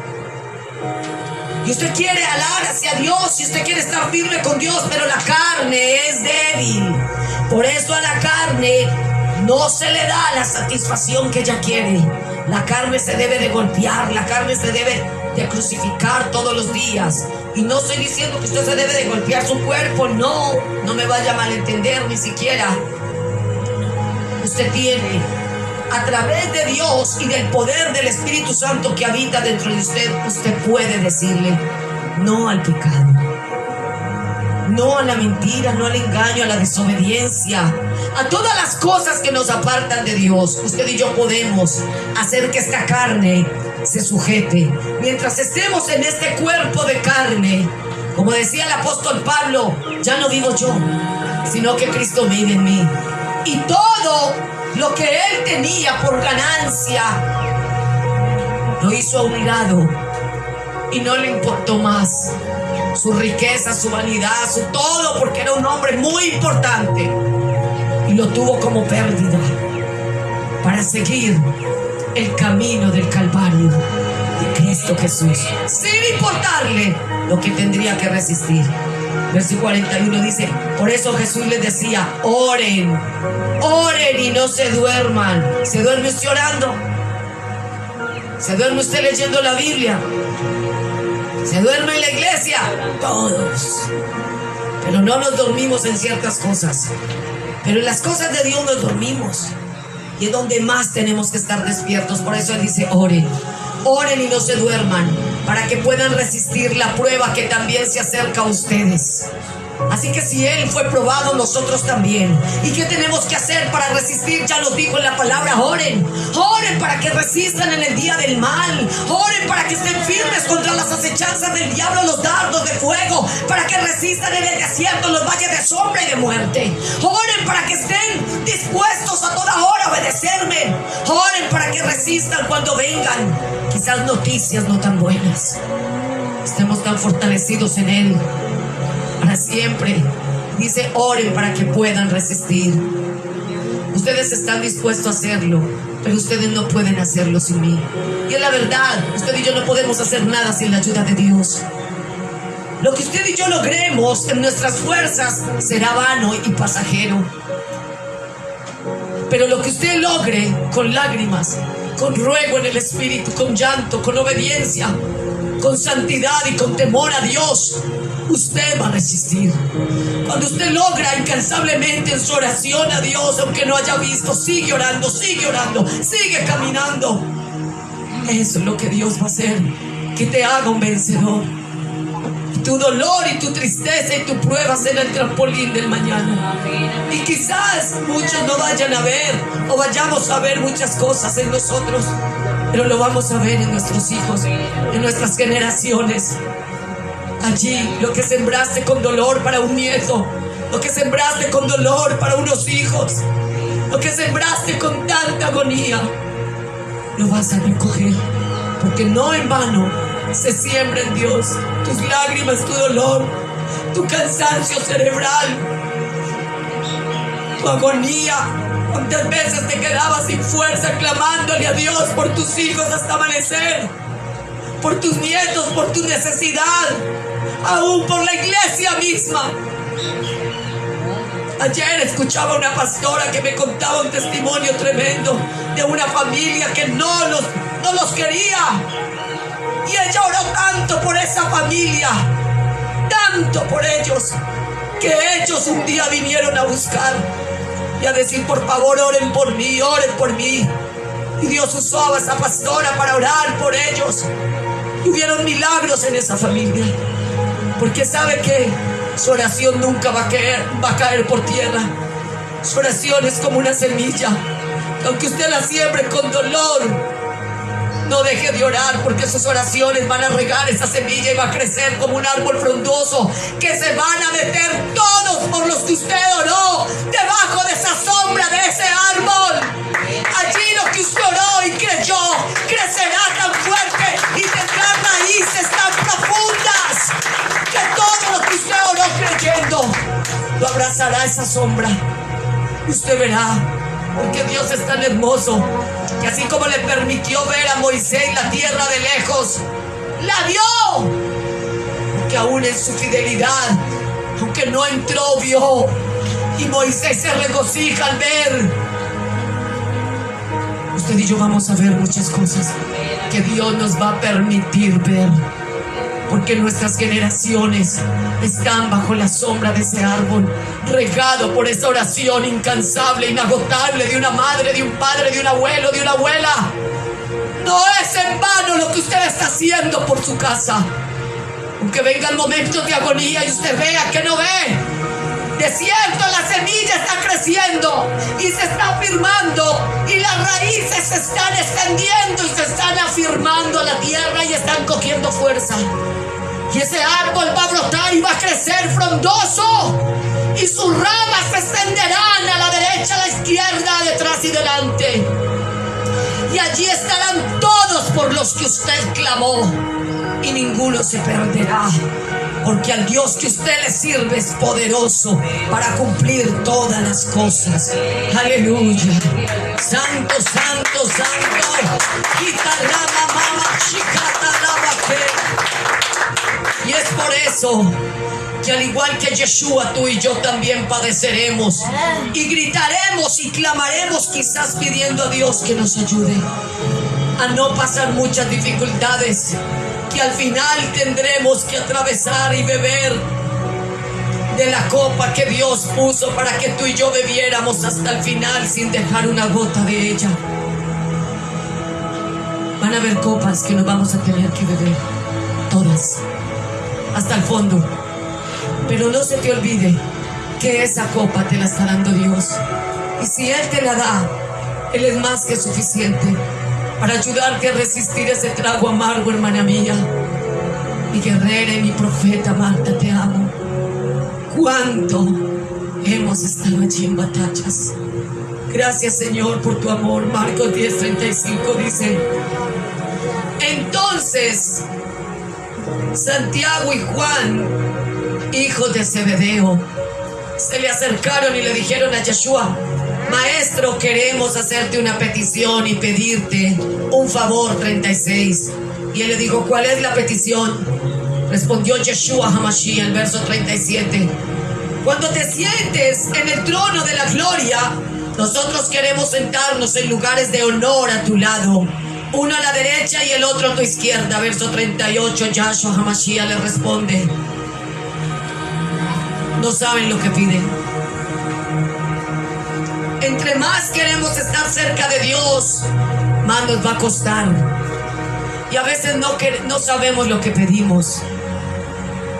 Y usted quiere alar hacia Dios, y usted quiere estar firme con Dios, pero la carne es débil. Por eso a la carne no se le da la satisfacción que ella quiere. La carne se debe de golpear, la carne se debe de crucificar todos los días. Y no estoy diciendo que usted se debe de golpear su cuerpo, no me vaya a malentender ni siquiera. Usted tiene, a través de Dios y del poder del Espíritu Santo que habita dentro de usted, usted puede decirle no al pecado, no a la mentira, no al engaño, a la desobediencia, a todas las cosas que nos apartan de Dios. Usted y yo podemos hacer que esta carne se sujete. Mientras estemos en este cuerpo de carne, como decía el apóstol Pablo, ya no vivo yo, sino que Cristo vive en mí. Y todo lo que Él tenía por ganancia lo hizo a un lado y no le importó más su riqueza, su vanidad, su todo, porque era un hombre muy importante, y lo tuvo como pérdida para seguir el camino del Calvario de Cristo Jesús, sin importarle lo que tendría que resistir. Versículo 41 dice: por eso Jesús les decía, oren y no se duerman. ¿Se duerme usted orando? ¿Se duerme usted leyendo la Biblia? ¿Se duerme en la iglesia? Todos. Pero no nos dormimos en ciertas cosas. Pero en las cosas de Dios nos dormimos. Y es donde más tenemos que estar despiertos. Por eso Él dice, oren y no se duerman, para que puedan resistir la prueba que también se acerca a ustedes. Así que si Él fue probado, nosotros también. ¿Y qué tenemos que hacer para resistir? Ya nos dijo en la palabra, oren para que resistan en el día del mal. Oren para que estén firmes contra las acechanzas del diablo, los dardos de fuego, para que resistan en el desierto, en los valles de sombra y de muerte. Oren para que estén dispuestos a toda hora a obedecerme. Oren para que resistan cuando vengan quizás noticias no tan buenas. Estemos tan fortalecidos en Él para siempre Dice, oren para que puedan resistir. Ustedes están dispuestos a hacerlo, pero ustedes no pueden hacerlo sin mí. Y es la verdad, usted y yo no podemos hacer nada sin la ayuda de Dios. Lo que usted y yo logremos en nuestras fuerzas será vano y pasajero. Pero lo que usted logre con lágrimas, con ruego en el espíritu, con llanto, con obediencia, con santidad y con temor a Dios, usted va a resistir. Cuando usted logra incansablemente en su oración a Dios, aunque no haya visto, sigue orando, sigue caminando. Eso es lo que Dios va a hacer, que te haga un vencedor. Tu dolor y tu tristeza y tu prueba será el trampolín del mañana. Y quizás muchos no vayan a ver o vayamos a ver muchas cosas en nosotros, pero lo vamos a ver en nuestros hijos, en nuestras generaciones. Allí lo que sembraste con dolor para un nieto, lo que sembraste con dolor para unos hijos, lo que sembraste con tanta agonía, lo vas a recoger, porque no en vano se siembra en Dios. Tus lágrimas, tu dolor, tu cansancio cerebral, tu agonía. ¿Cuántas veces te quedabas sin fuerza clamándole a Dios por tus hijos hasta amanecer? Por tus nietos, por tu necesidad, aún por la iglesia misma. Ayer escuchaba a una pastora que me contaba un testimonio tremendo de una familia que no los quería. Y ella oró tanto por esa familia, tanto por ellos, que ellos un día vinieron a buscar y a decir, por favor, oren por mí, oren por mí. Y Dios usó a esa pastora para orar por ellos. Y hubieron milagros en esa familia, porque sabe que su oración nunca va a caer por tierra. Su oración es como una semilla, que aunque usted la siembre con dolor, no deje de orar, porque sus oraciones van a regar esa semilla y va a crecer como un árbol frondoso, que se van a meter todos por los que usted oró debajo de esa sombra de ese árbol. Allí lo que usted oró y creyó crecerá tan fuerte y tendrá raíces tan profundas que todo lo que usted oró creyendo lo abrazará esa sombra. Usted verá, porque Dios es tan hermoso, que así como le permitió ver a Moisés la tierra de lejos, la vio, porque aún en su fidelidad, aunque no entró, vio. Y Moisés se regocija al ver. Usted y yo vamos a ver muchas cosas que Dios nos va a permitir ver, porque nuestras generaciones están bajo la sombra de ese árbol, regado por esa oración incansable, inagotable de una madre, de un padre, de un abuelo, de una abuela. No es en vano lo que usted está haciendo por su casa. Aunque venga el momento de agonía y usted vea que no ve, de cierto la semilla está creciendo y se está afirmando, y las raíces se están extendiendo y se están afirmando a la tierra y están cogiendo fuerza. Y ese árbol va a brotar y va a crecer frondoso, y sus ramas se extenderán a la derecha, a la izquierda, detrás y delante. Y allí estarán todos por los que usted clamó, y ninguno se perderá, porque al Dios que usted le sirve es poderoso para cumplir todas las cosas. Aleluya. Santo, santo, santo. Y es por eso que al igual que Yeshua, tú y yo también padeceremos y gritaremos y clamaremos, quizás pidiendo a Dios que nos ayude a no pasar muchas dificultades, que al final tendremos que atravesar y beber de la copa que Dios puso para que tú y yo bebiéramos hasta el final sin dejar una gota de ella. Van a haber copas que nos vamos a tener que beber, todas, hasta el fondo. Pero no se te olvide que esa copa te la está dando Dios, y si Él te la da, Él es más que suficiente para ayudarte a resistir ese trago amargo, hermana mía. Mi guerrera y mi profeta Marta, te amo. Cuánto hemos estado allí en batallas. Gracias, Señor, por tu amor. Marcos 10:35 dice: entonces Santiago y Juan, hijos de Zebedeo, se le acercaron y le dijeron a Yeshua: Maestro, queremos hacerte una petición y pedirte un favor. 36. Y él le dijo: ¿cuál es la petición? Respondió Yeshua HaMashiach, el verso 37: cuando te sientes en el trono de la gloria, nosotros queremos sentarnos en lugares de honor a tu lado, uno a la derecha y el otro a tu izquierda. Verso 38, Yeshua HaMashiach le responde: no saben lo que piden. Entre más queremos estar cerca de Dios, más nos va a costar. Y a veces no sabemos lo que pedimos.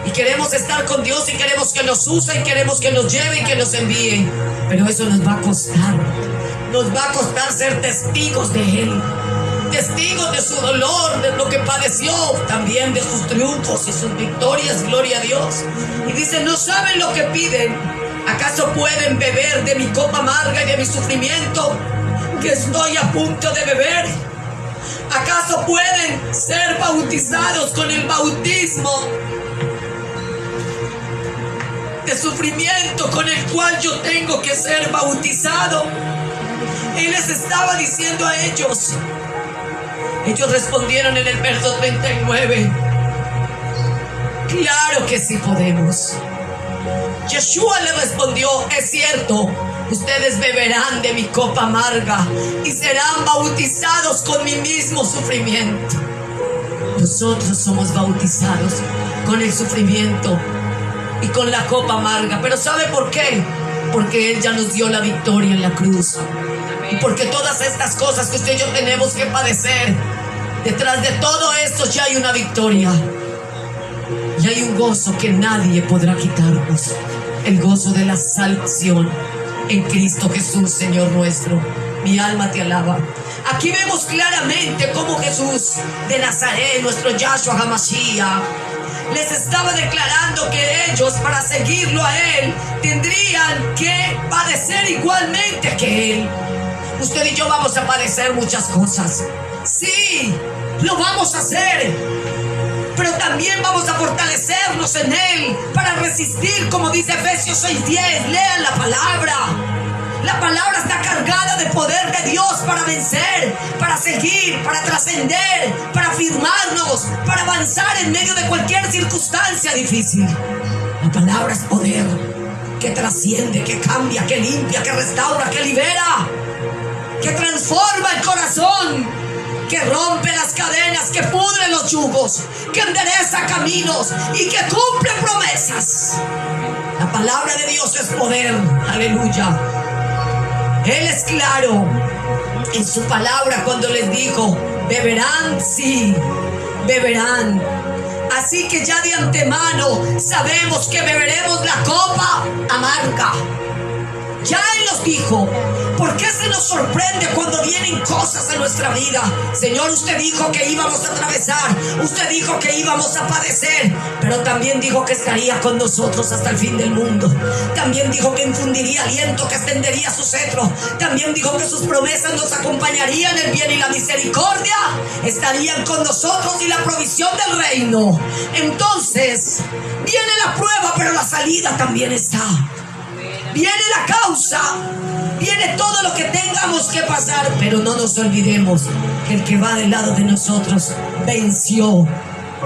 Y queremos estar con Dios y queremos que nos use y queremos que nos lleve y que nos envíe. Pero eso nos va a costar. Nos va a costar ser testigos de Él. Testigos de su dolor, de lo que padeció, también de sus triunfos y sus victorias. Gloria a Dios. Y dice: no saben lo que piden. ¿Acaso pueden beber de mi copa amarga y de mi sufrimiento que estoy a punto de beber? ¿Acaso pueden ser bautizados con el bautismo de sufrimiento con el cual yo tengo que ser bautizado? Él les estaba diciendo a ellos. Ellos respondieron en el verso 39: claro que sí podemos. Yeshua le respondió: es cierto, ustedes beberán de mi copa amarga y serán bautizados con mi mismo sufrimiento. Nosotros somos bautizados con el sufrimiento y con la copa amarga. Pero ¿sabe por qué? Porque Él ya nos dio la victoria en la cruz. Y porque todas estas cosas que usted y yo tenemos que padecer, detrás de todo esto ya hay una victoria. Y hay un gozo que nadie podrá quitarnos. El gozo de la salvación en Cristo Jesús, Señor nuestro. Mi alma te alaba. Aquí vemos claramente cómo Jesús de Nazaret, nuestro Yahshua HaMashiach, les estaba declarando que ellos, para seguirlo a Él, tendrían que padecer igualmente que Él. Usted y yo vamos a padecer muchas cosas. Sí, lo vamos a hacer. Pero también vamos a fortalecernos en Él para resistir, como dice Efesios 6:10. Lean la palabra. La palabra está cargada de poder de Dios para vencer, para seguir, para trascender, para afirmarnos, para avanzar en medio de cualquier circunstancia difícil. La palabra es poder que trasciende, que cambia, que limpia, que restaura, que libera, que transforma el corazón, que rompe las cadenas, que pudre los yugos, que endereza caminos y que cumple promesas. La palabra de Dios es poder. Aleluya. Él es claro en su palabra cuando les dijo: beberán, sí, beberán. Así que ya de antemano sabemos que beberemos la copa amarga. Ya Él nos dijo. ¿Por qué se nos sorprende cuando vienen cosas en nuestra vida? Señor, usted dijo que íbamos a atravesar, usted dijo que íbamos a padecer, pero también dijo que estaría con nosotros hasta el fin del mundo. También dijo que infundiría aliento, que extendería su cetro. También dijo que sus promesas nos acompañarían, el bien y la misericordia estarían con nosotros y la provisión del reino. Entonces, viene la prueba, pero la salida también está. Viene la causa, viene todo lo que tengamos que pasar, pero no nos olvidemos que el que va del lado de nosotros venció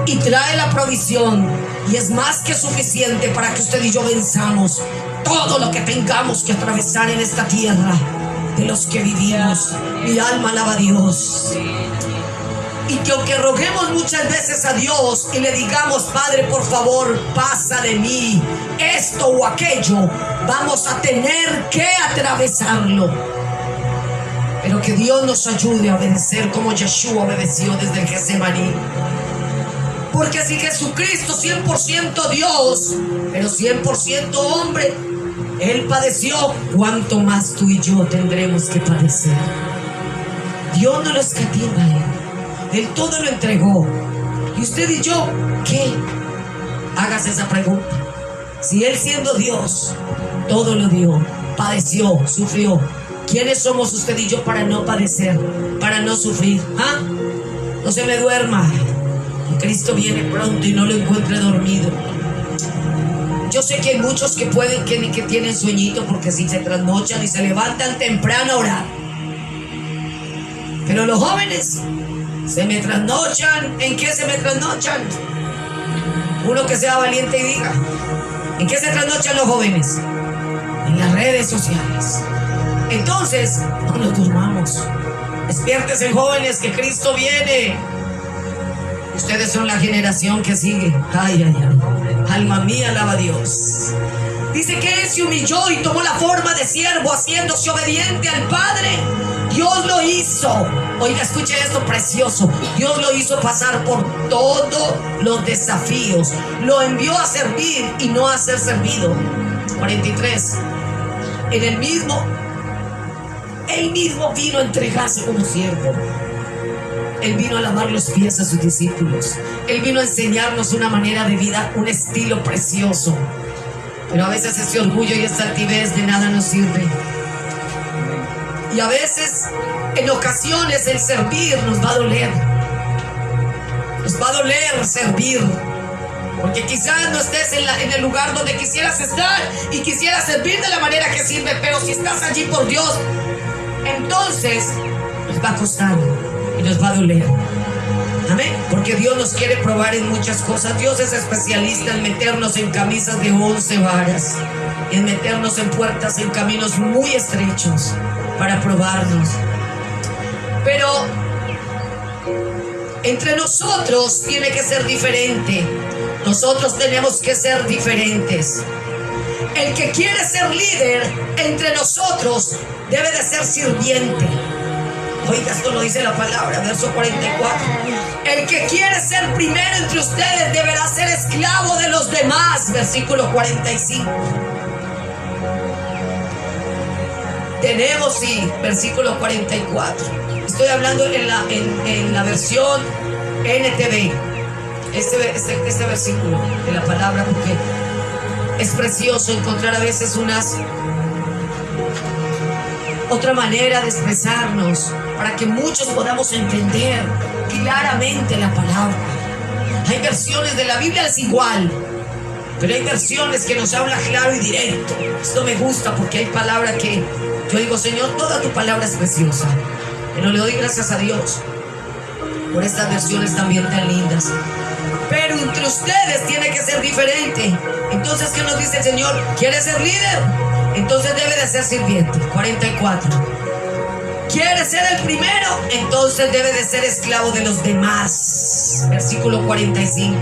y trae la provisión, y es más que suficiente para que usted y yo venzamos todo lo que tengamos que atravesar en esta tierra de los que vivimos. Mi alma alaba a Dios. Y que aunque roguemos muchas veces a Dios y le digamos: Padre, por favor, pasa de mí esto o aquello, vamos a tener que atravesarlo. Pero que Dios nos ayude a vencer como Yeshua obedeció desde el Getsemaní. Porque si Jesucristo, 100% Dios, pero 100% hombre, Él padeció, ¿cuánto más tú y yo tendremos que padecer? Dios no lo escatima, Él todo lo entregó. ¿Y usted y yo qué? Hágase esa pregunta. Si Él, siendo Dios, todo lo dio, padeció, sufrió, ¿quiénes somos usted y yo para no padecer, para no sufrir? ¿Ah? No se me duerma. Cristo viene pronto y no lo encuentre dormido. Yo sé que hay muchos que pueden, que tienen sueñito, porque si se trasnochan y se levantan temprano a orar. Pero los jóvenes se me trasnochan. ¿En qué se me trasnochan? Uno que sea valiente y diga, ¿en qué se trasnochan los jóvenes? En las redes sociales. Entonces, no nos durmamos. Despiértense, jóvenes, que Cristo viene. Ustedes son la generación que sigue. Ay, ay, ay. Alma mía, alaba a Dios. Dice que Él se humilló y tomó la forma de siervo, haciéndose obediente al Padre. Dios lo hizo. Oiga, escuche esto precioso. Dios lo hizo pasar por todos los desafíos. Lo envió a servir y no a ser servido. 43. Él mismo vino a entregarse como siervo. Él vino a lavar los pies a sus discípulos. Él vino a enseñarnos una manera de vida, un estilo precioso. Pero a veces ese orgullo y esta altivez de nada nos sirve. Y a veces, en ocasiones, el servir nos va a doler. Nos va a doler servir. Porque quizás no estés en el lugar donde quisieras estar y quisieras servir de la manera que sirve. Pero si estás allí por Dios, entonces nos va a costar y nos va a doler. Amén. Porque Dios nos quiere probar en muchas cosas. Dios es especialista en meternos en camisas de 11 varas, en meternos en puertas, en caminos muy estrechos para probarnos. Pero entre nosotros tiene que ser diferente. Nosotros tenemos que ser diferentes. El que quiere ser líder entre nosotros debe de ser sirviente. Oiga, esto lo dice la palabra, verso 44. El que quiere ser primero entre ustedes deberá ser esclavo de los demás. Versículo 45. Tenemos, sí, versículo 44. Estoy hablando en la versión NTV. Este versículo de la palabra, porque es precioso encontrar a veces otra manera de expresarnos para que muchos podamos entender claramente la palabra. Hay versiones de la Biblia es igual, pero hay versiones que nos habla claro y directo. Esto me gusta porque hay palabra que yo digo, Señor, toda tu palabra es preciosa, pero le doy gracias a Dios por estas versiones también tan lindas. Pero entre ustedes tiene que ser diferente. Entonces, ¿qué nos dice el Señor? ¿Quiere ser líder? Entonces debe de ser sirviente. 44. ¿Quiere ser el primero? Entonces debe de ser esclavo de los demás. Versículo 45.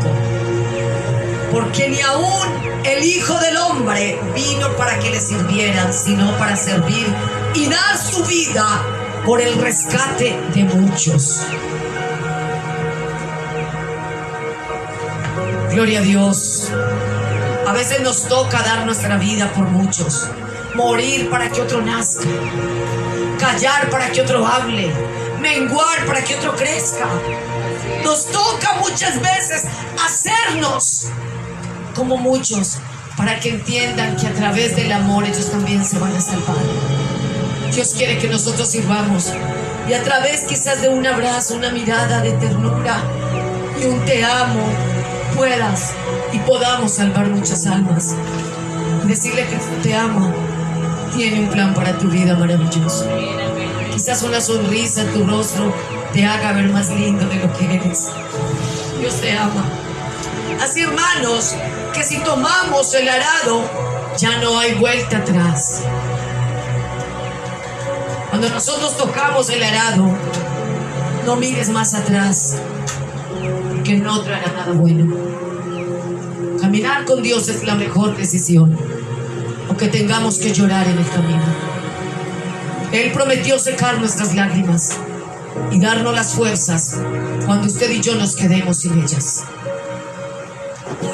Porque ni aún el Hijo del Hombre vino para que le sirvieran, sino para servir y dar su vida por el rescate de muchos. Gloria a Dios. A veces nos toca dar nuestra vida por muchos, morir para que otro nazca, callar para que otro hable, menguar para que otro crezca. Nos toca muchas veces hacernos como muchos, para que entiendan que a través del amor ellos también se van a salvar. Dios quiere que nosotros sirvamos, y a través quizás de un abrazo, una mirada de ternura y un te amo, puedas y podamos salvar muchas almas. Decirle que te amo, tiene un plan para tu vida maravilloso. Quizás una sonrisa en tu rostro te haga ver más lindo de lo que eres. Dios te ama. Así, hermanos, que si tomamos el arado, ya no hay vuelta atrás. Cuando nosotros tocamos el arado, no mires más atrás, que no traerá nada bueno. Caminar con Dios es la mejor decisión, aunque tengamos que llorar en el camino. Él prometió secar nuestras lágrimas y darnos las fuerzas cuando usted y yo nos quedemos sin ellas.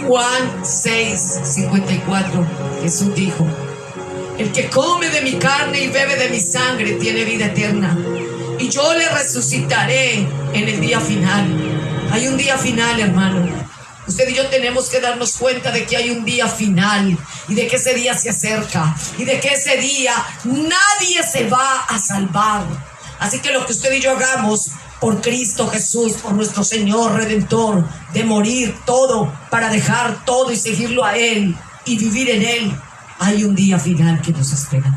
Juan 6:54, Jesús dijo: el que come de mi carne y bebe de mi sangre tiene vida eterna, y yo le resucitaré en el día final. Hay un día final, hermano. Usted y yo tenemos que darnos cuenta de que hay un día final, y de que ese día se acerca, y de que ese día nadie se va a salvar. Así que lo que usted y yo hagamos por Cristo Jesús, por nuestro Señor Redentor, de morir todo para dejar todo y seguirlo a Él, y vivir en Él, hay un día final que nos espera.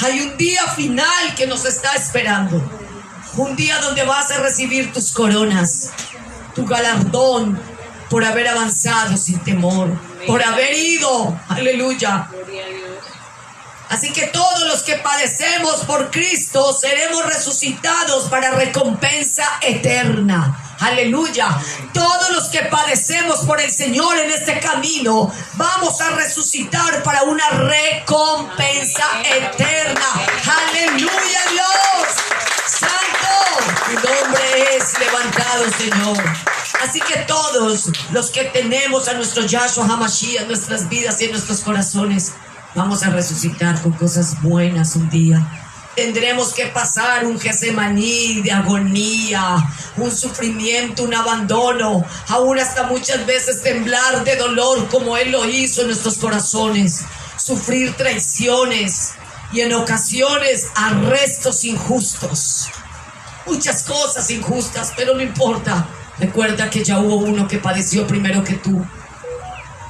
Hay un día final que nos está esperando. Un día donde vas a recibir tus coronas, tu galardón por haber avanzado sin temor, por haber ido. Aleluya. Así que todos los que padecemos por Cristo seremos resucitados para recompensa eterna. Aleluya. Todos los que padecemos por el Señor en este camino vamos a resucitar para una recompensa eterna. Aleluya, Dios. Santo, tu nombre es levantado, Señor. Así que todos los que tenemos a nuestro Yahshua HaMashiach en nuestras vidas y en nuestros corazones, vamos a resucitar con cosas buenas un día. Tendremos que pasar un Getsemaní de agonía, un sufrimiento, un abandono, aún hasta muchas veces temblar de dolor como Él lo hizo en nuestros corazones, sufrir traiciones y en ocasiones arrestos injustos, muchas cosas injustas, pero no importa. Recuerda que ya hubo uno que padeció primero que tú.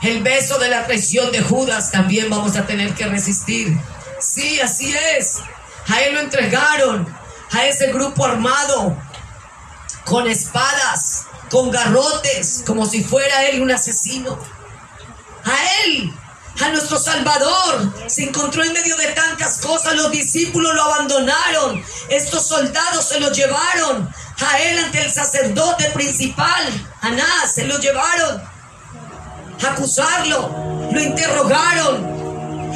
El beso de la traición de Judas también vamos a tener que resistir. Sí, así es. A Él lo entregaron, a ese grupo armado, con espadas, con garrotes, como si fuera Él un asesino. A Él, a nuestro Salvador, se encontró en medio de tantas cosas. Los discípulos lo abandonaron, estos soldados se lo llevaron. A Él ante el sacerdote principal, Anás, se lo llevaron a acusarlo, lo interrogaron.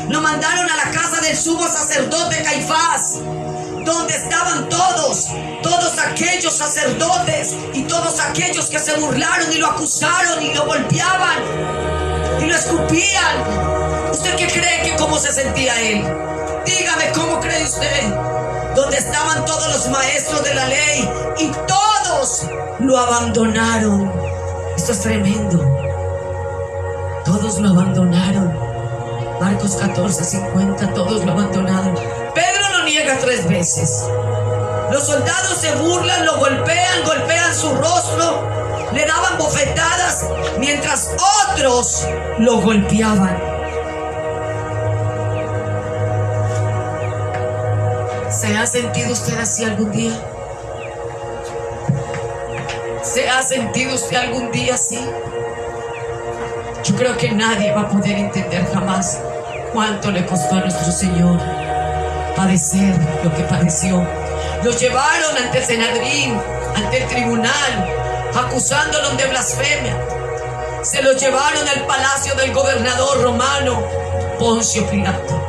Lo mandaron a la casa del sumo sacerdote Caifás, donde estaban todos aquellos sacerdotes y todos aquellos que se burlaron y lo acusaron y lo golpeaban y lo escupían. ¿Usted qué cree que cómo se sentía él? Dígame, ¿cómo cree usted? Donde estaban todos los maestros de la ley y todos lo abandonaron. Esto es tremendo. Todos lo abandonaron. Marcos 14:50, todos lo abandonaron. Pedro lo niega 3 veces. Los soldados se burlan, lo golpean su rostro, le daban bofetadas, mientras otros lo golpeaban. ¿Se ha sentido usted así algún día? ¿Se ha sentido usted algún día así? Yo creo que nadie va a poder entender jamás cuánto le costó a nuestro Señor padecer lo que padeció. Lo llevaron ante el Sanedrín, ante el tribunal, acusándolo de blasfemia. Se lo llevaron al palacio del gobernador romano, Poncio Pilato.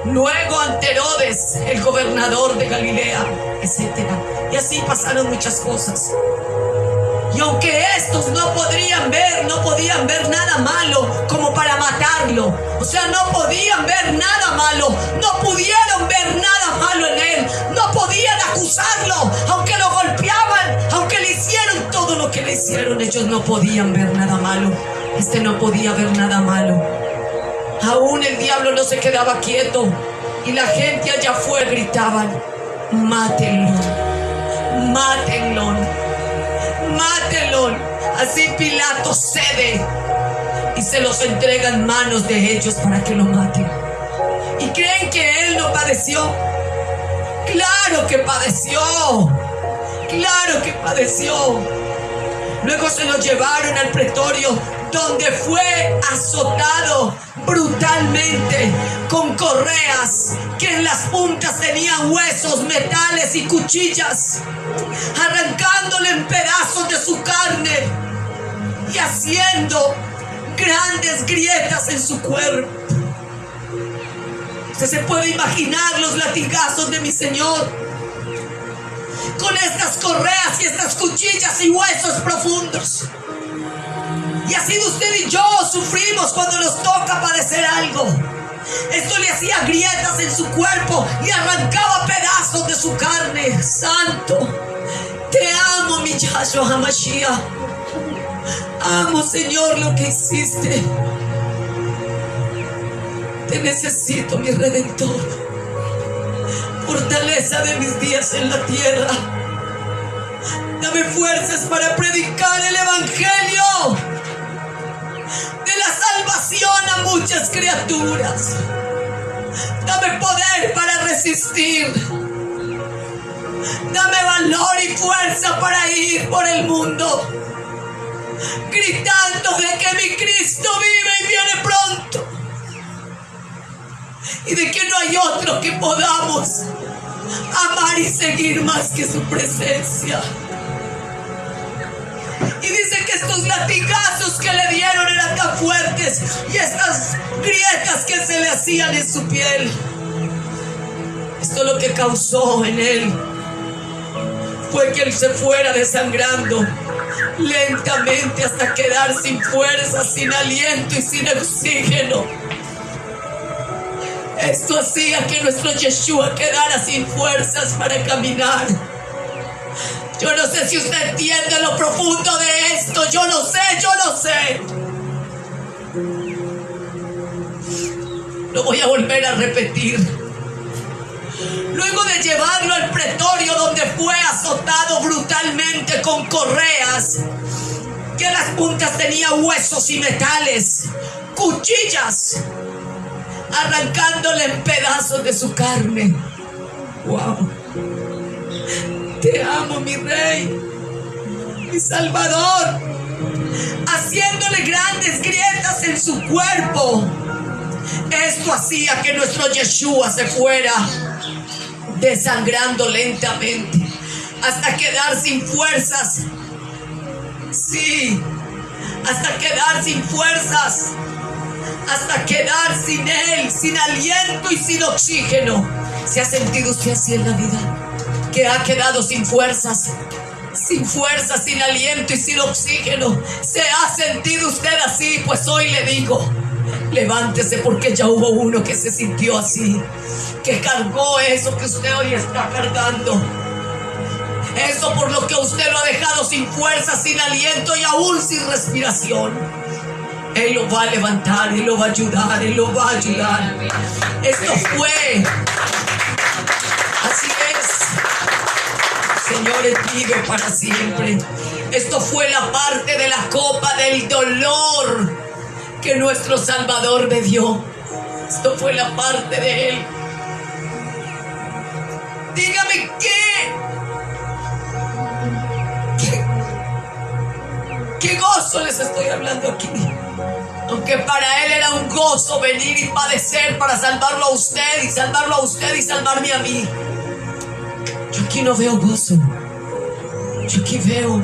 Luego ante Herodes, el gobernador de Galilea, etc. Y así pasaron muchas cosas. Y aunque estos no podían ver nada malo como para matarlo, o sea, no podían ver nada malo, no pudieron ver nada malo en él, no podían acusarlo, aunque lo golpeaban, aunque le hicieron todo lo que le hicieron, ellos no podían ver nada malo. Este no podía ver nada malo. Aún el diablo no se quedaba quieto y la gente allá afuera gritaban: mátenlo, mátenlo, mátenlo. Así Pilato cede y se los entrega en manos de ellos para que lo maten. ¿Y creen que él no padeció? Claro que padeció, claro que padeció. Luego se lo llevaron al pretorio, donde fue azotado brutalmente con correas que en las puntas tenían huesos, metales y cuchillas, arrancándole en pedazos de su carne y haciendo grandes grietas en su cuerpo. Usted se puede imaginar los latigazos de mi Señor con estas correas y estas cuchillas y huesos profundos. Y así usted y yo sufrimos cuando nos toca padecer algo. Esto le hacía grietas en su cuerpo y arrancaba pedazos de su carne. Santo, te amo, mi Yahshua HaMashiach. Amo, Señor, lo que hiciste. Te necesito, mi Redentor. Fortaleza de mis días en la tierra. Dame fuerzas para predicar el Evangelio de la salvación a muchas muchas criaturas. Dame poder para resistir. Dame valor y fuerza para ir por el mundo, gritando de que mi Cristo vive y viene pronto. Y de que no hay otro que podamos amar y seguir más que su presencia. Y dice que estos latigazos que le dieron eran tan fuertes, y estas grietas que se le hacían en su piel, esto lo que causó en él fue que él se fuera desangrando lentamente hasta quedar sin fuerza, sin aliento y sin oxígeno. Esto hacía que nuestro Yeshua quedara sin fuerzas para caminar. Yo no sé si usted entiende lo profundo de esto. Yo lo sé. Lo voy a volver a repetir. Luego de llevarlo al pretorio, donde fue azotado brutalmente con correas, que a las puntas tenía huesos y metales, cuchillas, arrancándole en pedazos de su carne. ¡Wow! Te amo, mi Rey, mi Salvador, haciéndole grandes grietas en su cuerpo. Esto hacía que nuestro Yeshua se fuera desangrando lentamente hasta quedar sin fuerzas. Sí, hasta quedar sin fuerzas, hasta quedar sin él, sin aliento y sin oxígeno. ¿Se ha sentido usted así en la vida? Que ha quedado sin fuerzas, sin aliento y sin oxígeno. ¿Se ha sentido usted así? Pues hoy le digo, levántese, porque ya hubo uno que se sintió así, que cargó eso que usted hoy está cargando. Eso por lo que usted lo ha dejado sin fuerza, sin aliento y aún sin respiración. Él lo va a levantar, Él lo va a ayudar, Él lo va a ayudar. Esto fue, así es, Señor, Él vive para siempre. Esto fue la parte de la copa del dolor que nuestro Salvador bebió. Esto fue la parte de Él. Dígame qué gozo les estoy hablando aquí. Aunque para Él era un gozo venir y padecer para salvarlo a usted y salvarlo a usted y salvarme a mí. Yo aquí no veo gozo. Yo aquí veo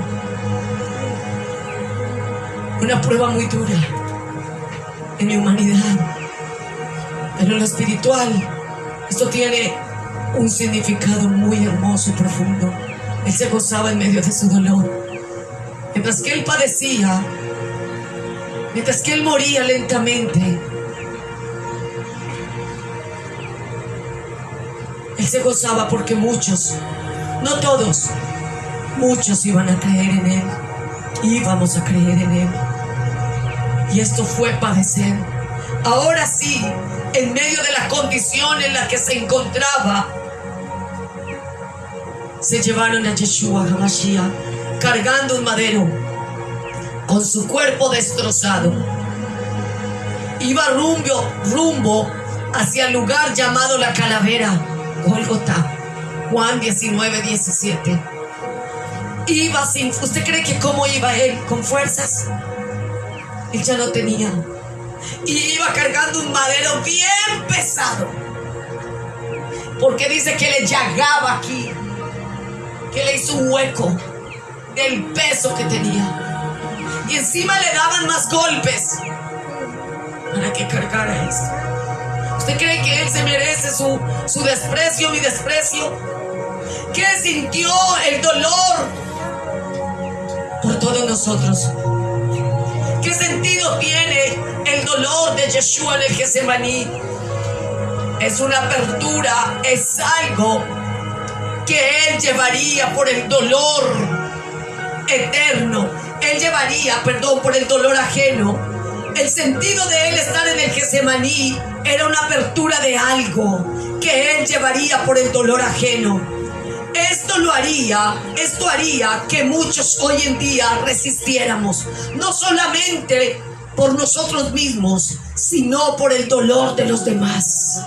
una prueba muy dura en mi humanidad. Pero en lo espiritual, esto tiene un significado muy hermoso y profundo. Él se gozaba en medio de su dolor. Mientras que Él padecía, mientras que Él moría lentamente, Él se gozaba porque muchos, no todos, muchos iban a creer en Él. Íbamos a creer en Él. Y esto fue padecer. Ahora sí, en medio de la condición en la que se encontraba, se llevaron a Yeshua HaMashiach cargando un madero con su cuerpo destrozado. Iba rumbo hacia el lugar llamado la Calavera, Gólgota. Juan 19:17. Iba sin... ¿Usted cree que cómo iba él? ¿Con fuerzas? Él ya no tenía. Y iba cargando un madero bien pesado, porque dice que le llagaba aquí, que le hizo un hueco del peso que tenía, y encima le daban más golpes para que cargara eso. ¿Usted cree que él se merece su desprecio, mi desprecio? ¿Qué sintió el dolor por todos nosotros? ¿Qué sentido tiene el dolor de Yeshua en el Getsemaní? Es una apertura, es algo que Él llevaría por el dolor eterno. Él llevaría, por el dolor ajeno. El sentido de Él estar en el Getsemaní era una apertura de algo que Él llevaría por el dolor ajeno. Esto haría que muchos hoy en día resistiéramos. No solamente por nosotros mismos, sino por el dolor de los demás.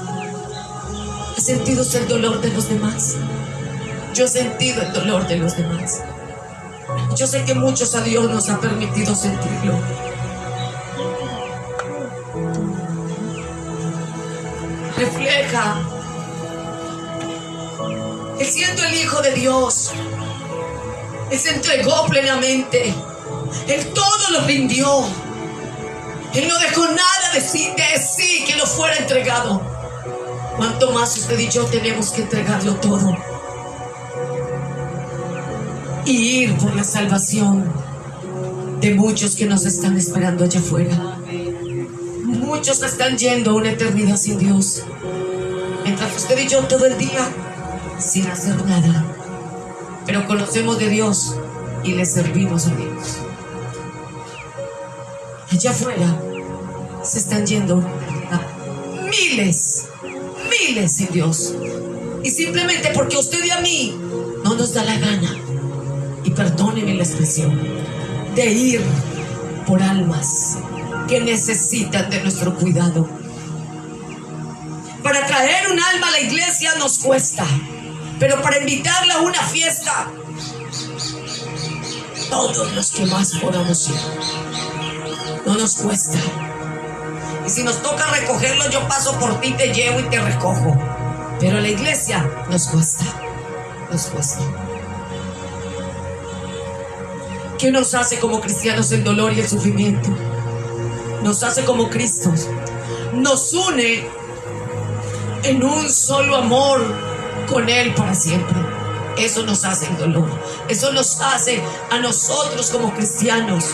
¿Ha sentido usted el dolor de los demás? Yo he sentido el dolor de los demás. Yo sé que muchos a Dios nos ha permitido sentirlo. Refleja. Él, siendo el Hijo de Dios, Él se entregó plenamente. Él todo lo rindió. Él no dejó nada de sí que no fuera entregado. ¿Cuánto más usted y yo tenemos que entregarlo todo? Y ir por la salvación de muchos que nos están esperando allá afuera. Muchos están yendo a una eternidad sin Dios, mientras usted y yo todo el día sin hacer nada, pero conocemos de Dios y le servimos a Dios. Allá afuera se están yendo miles sin Dios, y simplemente porque a usted y a mí no nos da la gana, y perdónenme la expresión, de ir por almas que necesitan de nuestro cuidado. Para traer un alma a la iglesia nos cuesta, pero para invitarla a una fiesta, todos los que más podamos ir, no nos cuesta. Y si nos toca recogerlo, yo paso por ti, te llevo y te recojo. Pero la iglesia nos cuesta, nos cuesta. ¿Qué nos hace como cristianos el dolor y el sufrimiento? Nos hace como Cristo. Nos une en un solo amor con Él para siempre. Eso nos hace el dolor. Eso nos hace a nosotros como cristianos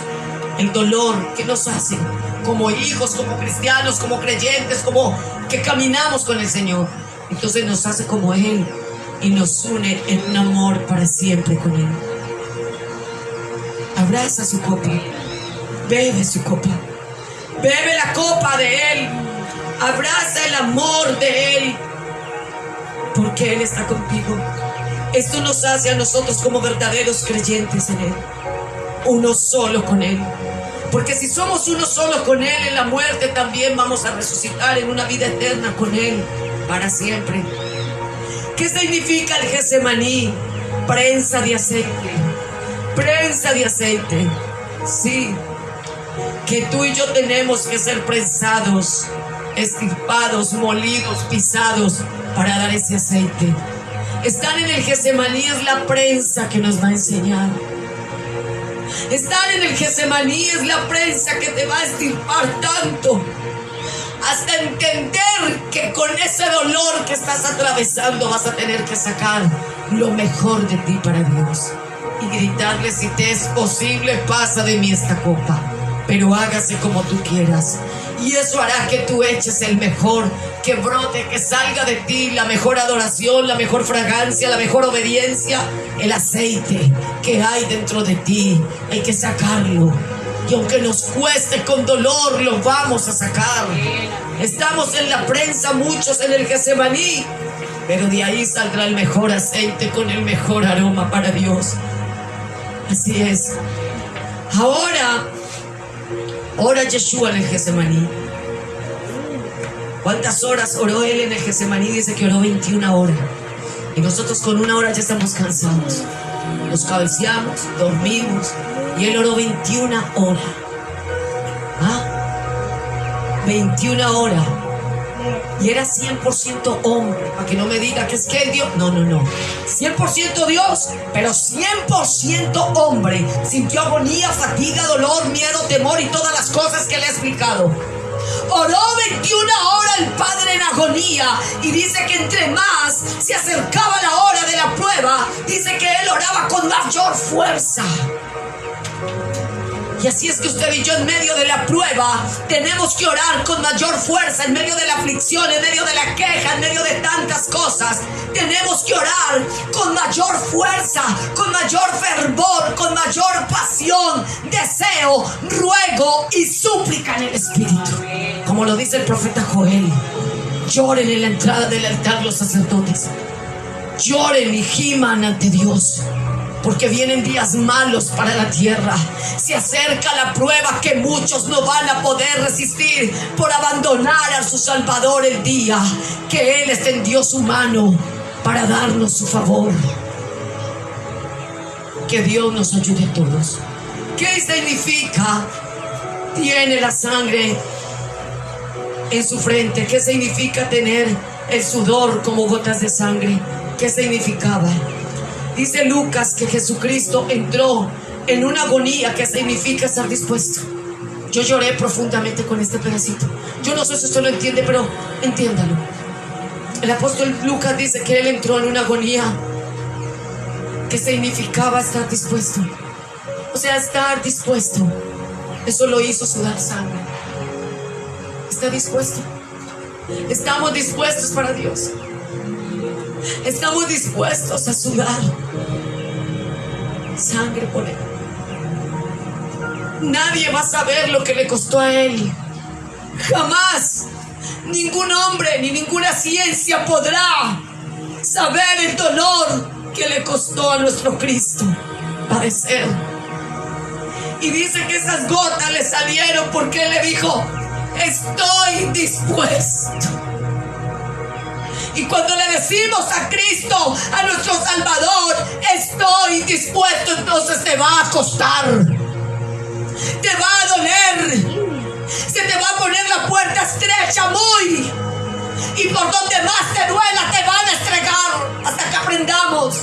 el dolor. ¿Qué nos hace? Como hijos, como cristianos, como creyentes, como que caminamos con el Señor. Entonces nos hace como Él y nos une en un amor para siempre con Él. Abraza su copa, bebe su copa, bebe la copa de Él, abraza el amor de Él, porque Él está contigo. Esto nos hace a nosotros como verdaderos creyentes en Él, uno solo con Él. Porque si somos uno solo con Él, en la muerte también vamos a resucitar en una vida eterna con Él para siempre. ¿Qué significa el Getsemaní? Prensa de aceite. Prensa de aceite. Sí, que tú y yo tenemos que ser prensados, estirpados, molidos, pisados para dar ese aceite. Estar en el Getsemaní es la prensa que nos va a enseñar. Estar en el Getsemaní es la prensa que te va a estirpar tanto hasta entender que con ese dolor que estás atravesando vas a tener que sacar lo mejor de ti para Dios y gritarle: si te es posible, pasa de mí esta copa, pero hágase como tú quieras. Y eso hará que tú eches el mejor, que brote, que salga de ti la mejor adoración, la mejor fragancia, la mejor obediencia, el aceite que hay dentro de ti. Hay que sacarlo. Y aunque nos cueste con dolor, lo vamos a sacar. Estamos en la prensa, muchos en el Getsemaní, pero de ahí saldrá el mejor aceite con el mejor aroma para Dios. Así es. Ahora ora Yeshua en el Getsemaní. ¿Cuántas horas oró Él en el Getsemaní? Dice que oró 21 horas. Y nosotros con 1 hora ya estamos cansados. Nos cabeceamos, dormimos. Y Él oró 21 horas. 21 horas. Y era 100% hombre. Para que no me diga que es que Dios. No. 100% Dios, pero 100% hombre. Sintió agonía, fatiga, dolor, miedo, temor y todas las cosas que le he explicado. Oró 21 horas el Padre en agonía. Y dice que entre más se acercaba la hora de la prueba, dice que Él oraba con mayor fuerza. Y así es que usted y yo en medio de la prueba tenemos que orar con mayor fuerza. En medio de la aflicción, en medio de la queja, en medio de tantas cosas, tenemos que orar con mayor fuerza, con mayor fervor, con mayor pasión, deseo, ruego y súplica en el Espíritu. Como lo dice el profeta Joel: lloren en la entrada del altar los sacerdotes, lloren y giman ante Dios. porque vienen días malos para la tierra. Se acerca la prueba que muchos no van a poder resistir por abandonar a su Salvador el día que Él extendió su mano para darnos su favor. Que Dios nos ayude a todos. ¿Qué significa? Tiene la sangre en su frente. ¿Qué significa tener el sudor como gotas de sangre? ¿Qué significaba? Dice Lucas que Jesucristo entró en una agonía. ¿Qué significa estar dispuesto? Yo lloré profundamente con este pedacito. Yo no sé si usted lo entiende, pero entiéndalo. El apóstol Lucas dice que él entró en una agonía. ¿Qué significaba estar dispuesto? O sea, estar dispuesto. Eso lo hizo sudar sangre. ¿Está dispuesto? Estamos dispuestos para Dios. Estamos dispuestos a sudar sangre por Él. Nadie va a saber lo que le costó a Él. Jamás. Ningún hombre ni ninguna ciencia podrá saber el dolor que le costó a nuestro Cristo padecer. Y dice que esas gotas le salieron porque Él le dijo: estoy dispuesto. Y cuando le decimos a Cristo, a nuestro Salvador, estoy dispuesto, entonces te va a costar, te va a doler, se te va a poner la puerta estrecha muy, y por donde más te duela te van a estregar hasta que aprendamos.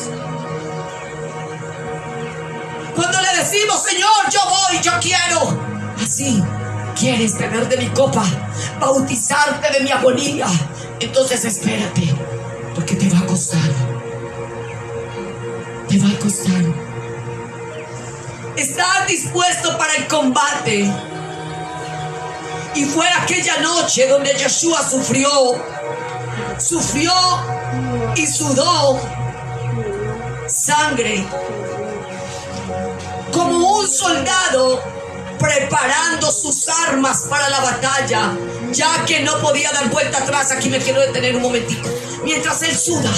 Cuando le decimos: Señor, yo voy, yo quiero, así, ¿quieres beber de mi copa, bautizarte de mi agonía? Entonces espérate, porque te va a costar. Te va a costar. Estar dispuesto para el combate. Y fue aquella noche donde Yeshua sufrió y sudó sangre, como un soldado preparando sus armas para la batalla, ya que no podía dar vuelta atrás. Aquí me quiero detener un momentico. Mientras él suda,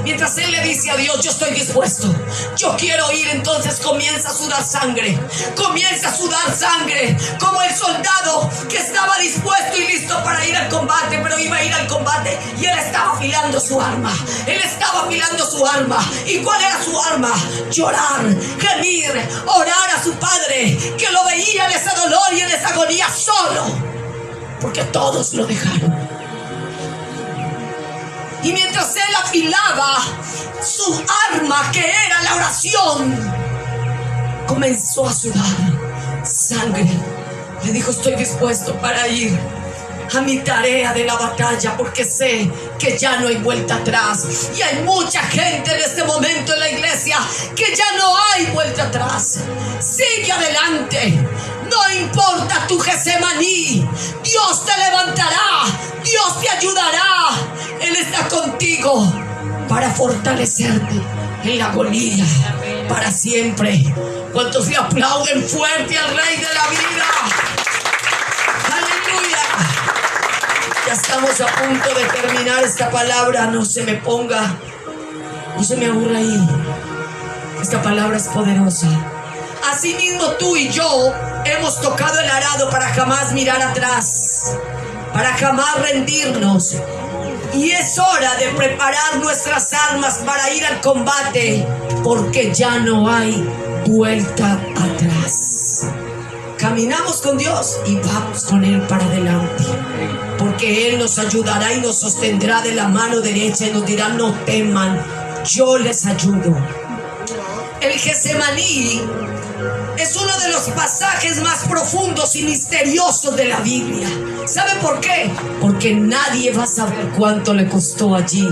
mientras él le dice a Dios: yo estoy dispuesto, yo quiero ir, entonces comienza a sudar sangre, comienza a sudar sangre, como el soldado que estaba dispuesto y listo para ir al combate, pero iba a ir al combate y él estaba afilando su arma, él estaba afilando su arma. ¿Y cuál era su arma? Llorar, gemir, orar a su padre, que lo veía en ese dolor y en esa agonía solo, porque todos lo dejaron. Y mientras él afilaba su arma, que era la oración, comenzó a sudar sangre. Le dijo: estoy dispuesto para ir a mi tarea de la batalla, porque sé que ya no hay vuelta atrás. Y hay mucha gente en este momento en la iglesia que ya no hay vuelta atrás. Sigue adelante. No importa tu Getsemaní, Dios te levantará, Dios te ayudará. Él está contigo para fortalecerte en la agonía para siempre. ¿Cuántos le aplauden fuerte al Rey de la vida? ¡Aleluya! Ya estamos a punto de terminar esta palabra. No se me ponga, no se me aburra ahí. Esta palabra es poderosa. Asimismo, tú y yo hemos tocado el arado para jamás mirar atrás, para jamás rendirnos. Y es hora de preparar nuestras armas para ir al combate, porque ya no hay vuelta atrás. Caminamos con Dios y vamos con Él para adelante, porque Él nos ayudará y nos sostendrá de la mano derecha y nos dirá: no teman, yo les ayudo. El Getsemaní es uno de los pasajes más profundos y misteriosos de la Biblia. ¿Sabe por qué? Porque nadie va a saber cuánto le costó allí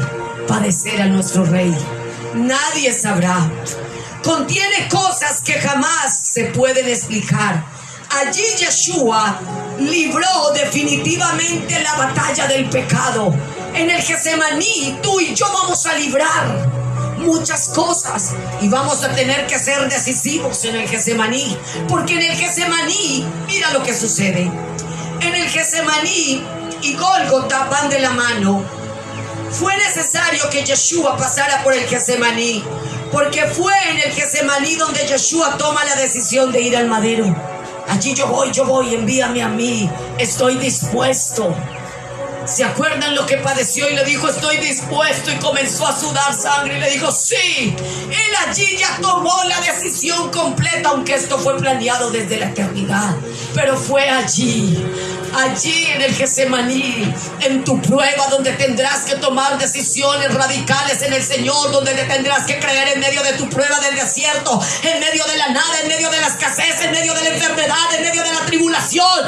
padecer a nuestro Rey. Nadie sabrá. Contiene cosas que jamás se pueden explicar. Allí Yeshua libró definitivamente la batalla del pecado. En el Getsemaní tú y yo vamos a librar muchas cosas y vamos a tener que ser decisivos en el Getsemaní, porque en el Getsemaní, mira lo que sucede. En el Getsemaní y Gólgota van de la mano. Fue necesario que Yeshua pasara por el Getsemaní, porque fue en el Getsemaní donde Yeshua toma la decisión de ir al madero. Allí yo voy, envíame a mí, estoy dispuesto. ¿Se acuerdan lo que padeció? Y le dijo, estoy dispuesto, y comenzó a sudar sangre, y le dijo, sí. Él allí ya tomó la decisión completa, aunque esto fue planeado desde la eternidad. Pero fue allí en el Getsemaní, en tu prueba, donde tendrás que tomar decisiones radicales en el Señor, donde te tendrás que creer en medio de tu prueba del desierto, en medio de la nada, en medio de la escasez, en medio de la enfermedad, en medio de la tribulación,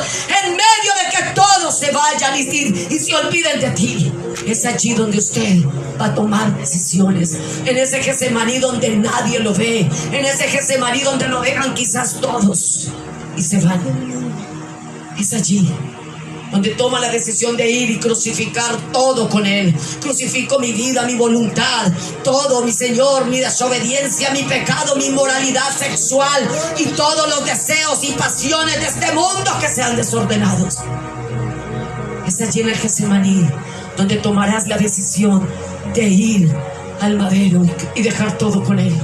en medio de que todos se vayan y se olviden de ti. Es allí donde usted va a tomar decisiones, en ese Getsemaní donde nadie lo ve, en ese Getsemaní donde lo dejan quizás todos y se van. Es allí donde toma la decisión de ir y crucificar todo con Él. Crucifico mi vida, mi voluntad, todo, mi Señor, mi desobediencia, mi pecado, mi inmoralidad sexual y todos los deseos y pasiones de este mundo que sean desordenados. Es allí en el Getsemaní donde tomarás la decisión de ir al madero y dejar todo con Él.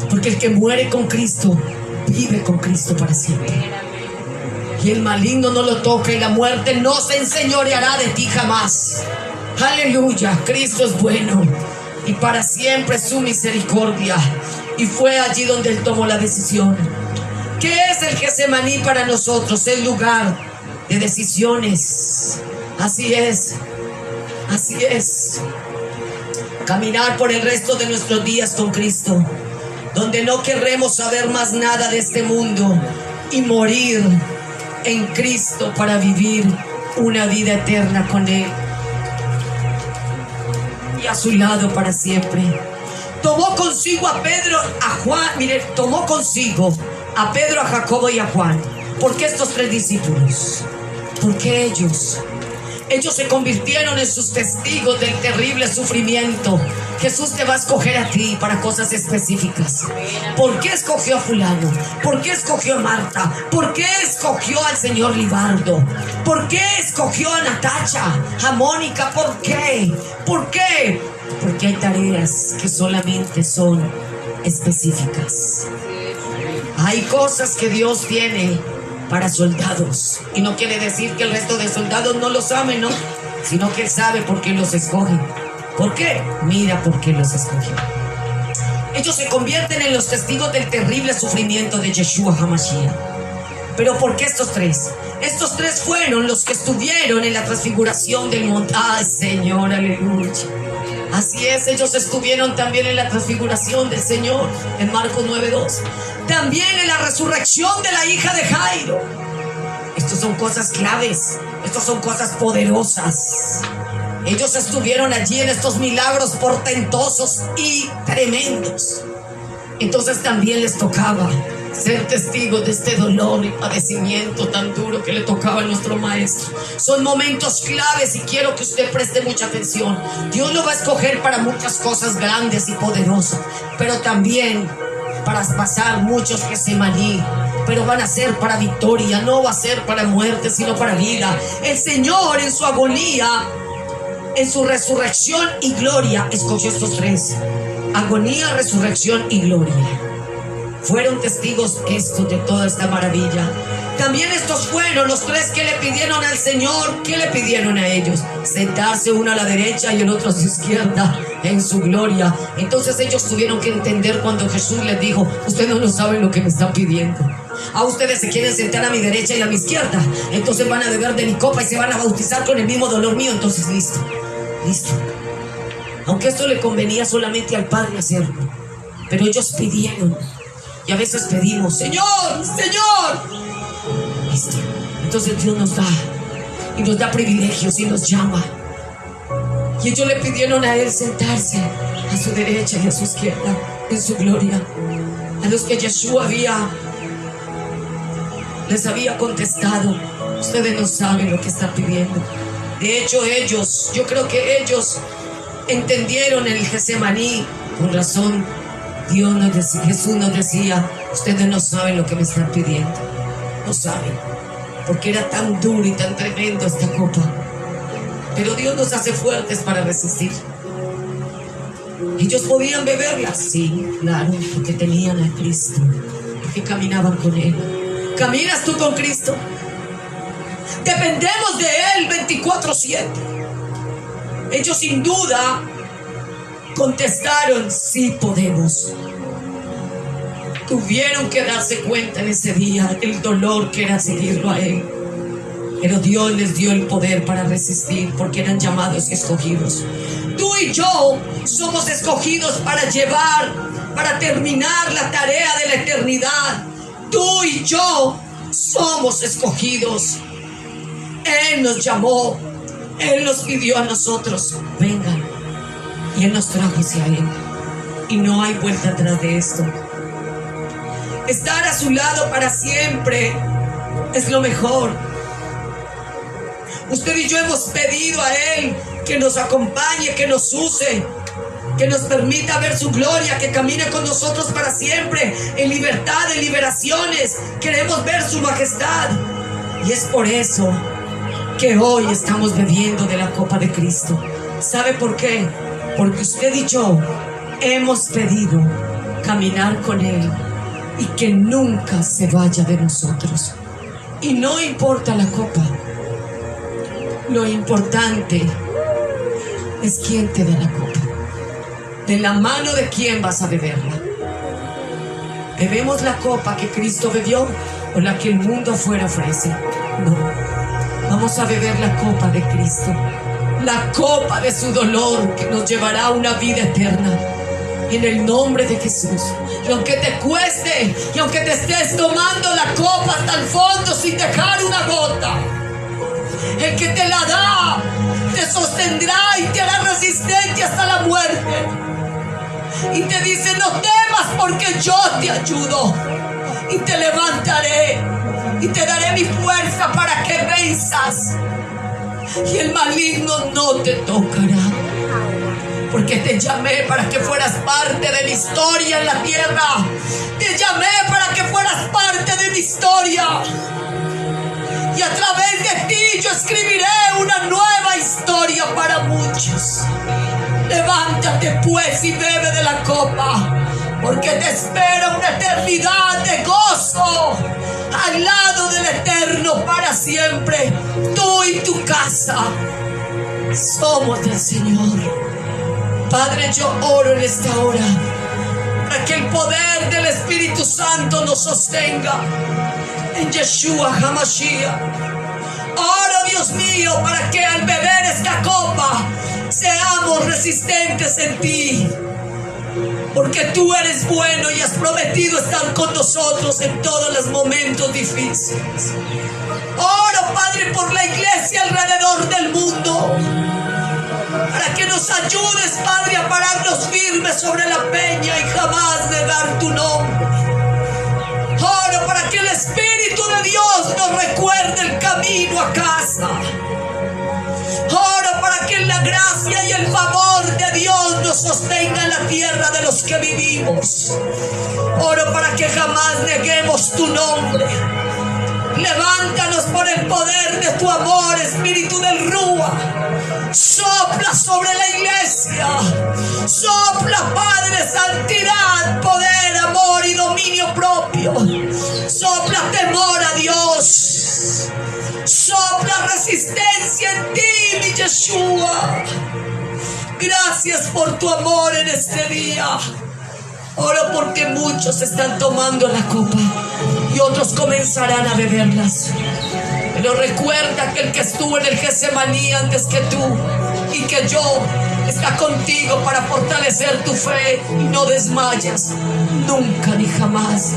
Porque el que muere con Cristo, vive con Cristo para siempre. Y el maligno no lo toca, y la muerte no se enseñoreará de ti jamás. Aleluya, Cristo es bueno, y para siempre su misericordia. Y fue allí donde Él tomó la decisión. ¿Qué es el Getsemaní para nosotros? El lugar de decisiones. Así es. Caminar por el resto de nuestros días con Cristo, donde no querremos saber más nada de este mundo y morir en Cristo para vivir una vida eterna con Él y a su lado para siempre. Tomó consigo a Pedro, a Juan, mire, tomó consigo a Pedro, a Jacobo y a Juan. ¿Por qué estos tres discípulos? Porque ellos se convirtieron en sus testigos del terrible sufrimiento. Jesús te va a escoger a ti para cosas específicas. ¿Por qué escogió a fulano? ¿Por qué escogió a Marta? ¿Por qué escogió al señor Libardo? ¿Por qué escogió a Natacha? ¿A Mónica? ¿Por qué? ¿Por qué? Porque hay tareas que solamente son específicas. Hay cosas que Dios tiene para soldados, y no quiere decir que el resto de soldados no los amen, no, sino que Él sabe por qué los escoge. ¿Por qué? Mira por qué los escogió. Ellos se convierten en los testigos del terrible sufrimiento de Yeshua HaMashiach. Pero ¿por qué estos tres? Estos tres fueron los que estuvieron en la transfiguración del monte. ¡Ay, Señor, aleluya! Así es, ellos estuvieron también en la transfiguración del Señor, en Marcos 9:2. También en la resurrección de la hija de Jairo. Estas son cosas claves, estas son cosas poderosas. Ellos estuvieron allí en estos milagros portentosos y tremendos. Entonces también les tocaba ser testigos de este dolor y padecimiento tan duro que le tocaba a nuestro maestro. Son momentos claves y quiero que usted preste mucha atención. Dios lo va a escoger para muchas cosas grandes y poderosas, pero también para pasar muchos Getsemaní, pero van a ser para victoria, no va a ser para muerte, sino para vida. El Señor en su agonía, en su resurrección y gloria, escogió estos tres: agonía, resurrección y gloria. Fueron testigos estos de toda esta maravilla. También estos fueron los tres que le pidieron al Señor. ¿Qué le pidieron a ellos? Sentarse uno a la derecha y el otro a su izquierda en su gloria. Entonces ellos tuvieron que entender cuando Jesús les dijo: ustedes no saben lo que me están pidiendo. A ustedes se quieren sentar a mi derecha y a mi izquierda, entonces van a beber de mi copa y se van a bautizar con el mismo dolor mío. Entonces listo. Aunque esto le convenía solamente al Padre hacerlo, pero ellos pidieron. Y a veces pedimos: Señor, Señor. Listo. Entonces Dios nos da, y nos da privilegios y nos llama. Y ellos le pidieron a Él sentarse a su derecha y a su izquierda en su gloria. A los que Yeshua les había contestado: ustedes no saben lo que están pidiendo. De hecho yo creo que ellos entendieron el Getsemaní. Con razón Jesús nos decía: ustedes no saben lo que me están pidiendo. No saben, porque era tan duro y tan tremendo esta copa. Pero Dios nos hace fuertes para resistir. Ellos podían beberla, sí, claro, porque tenían a Cristo, porque caminaban con Él. ¿Caminas tú con Cristo? Dependemos de Él 24/7. Ellos sin duda contestaron: sí podemos. Tuvieron que darse cuenta en ese día del dolor que era seguirlo a Él. Pero Dios les dio el poder para resistir, porque eran llamados y escogidos. Tú y yo somos escogidos para terminar la tarea de la eternidad. Tú y yo somos escogidos. Él nos llamó, Él nos pidió a nosotros: vengan. Y Él nos trajo hacia Él. Y no hay vuelta atrás de esto. Estar a su lado para siempre es lo mejor. Usted y yo hemos pedido a Él que nos acompañe, que nos use, que nos permita ver su gloria, que camine con nosotros para siempre, en libertad, en liberaciones. Queremos ver su majestad. Y es por eso que hoy estamos bebiendo de la copa de Cristo. ¿Sabe por qué? Porque usted y yo hemos pedido caminar con Él y que nunca se vaya de nosotros. Y no importa la copa, lo importante es quién te da la copa. De la mano de quién vas a beberla. ¿Bebemos la copa que Cristo bebió o la que el mundo afuera ofrece? No, vamos a beber la copa de Cristo, la copa de su dolor, que nos llevará a una vida eterna. En el nombre de Jesús. Y aunque te cueste, y aunque te estés tomando la copa hasta el fondo sin dejar una gota, el que te la da te sostendrá y te hará resistente hasta la muerte. Y te dice: no temas, porque yo te ayudo y te levantaré y te daré mi fuerza para que venzas, y el maligno no te tocará. Porque te llamé para que fueras parte de mi historia en la tierra. Te llamé para que fueras parte de mi historia. Y a través de ti yo escribiré una nueva historia para muchos. Levántate pues y bebe de la copa, porque te espera una eternidad de gozo al lado del Eterno para siempre. Tú y tu casa somos del Señor. Padre, yo oro en esta hora para que el poder del Espíritu Santo nos sostenga en Yeshua HaMashiach. Oro, Dios mío, para que al beber esta copa seamos resistentes en ti, porque tú eres bueno y has prometido estar con nosotros en todos los momentos difíciles. Oro, Padre, por la iglesia alrededor del mundo, para que nos ayudes, Padre, a pararnos firmes sobre la peña y jamás negar tu nombre. Oro para que el Espíritu de Dios nos recuerde el camino a casa. Oro para que la gracia y el favor de Dios nos sostenga en la tierra de los que vivimos. Oro para que jamás neguemos tu nombre. Levántanos por el poder de tu amor, Espíritu del Rúa. Sopla sobre la iglesia. Sopla, Padre, santidad, poder, amor y dominio propio. Sopla temor a Dios. Sopla resistencia en ti, mi Yeshua. Gracias por tu amor en este día. Oro porque muchos están tomando la copa y otros comenzarán a beberlas. Pero recuerda que el que estuvo en el Getsemaní antes que tú y que yo está contigo para fortalecer tu fe, y no desmayas nunca ni jamás.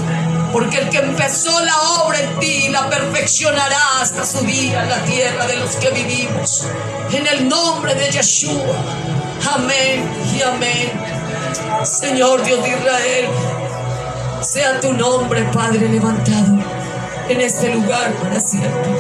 Porque el que empezó la obra en ti la perfeccionará hasta su día en la tierra de los que vivimos. En el nombre de Yeshua. Amén y amén. Señor Dios de Israel, sea tu nombre, Padre, levantado en este lugar para siempre.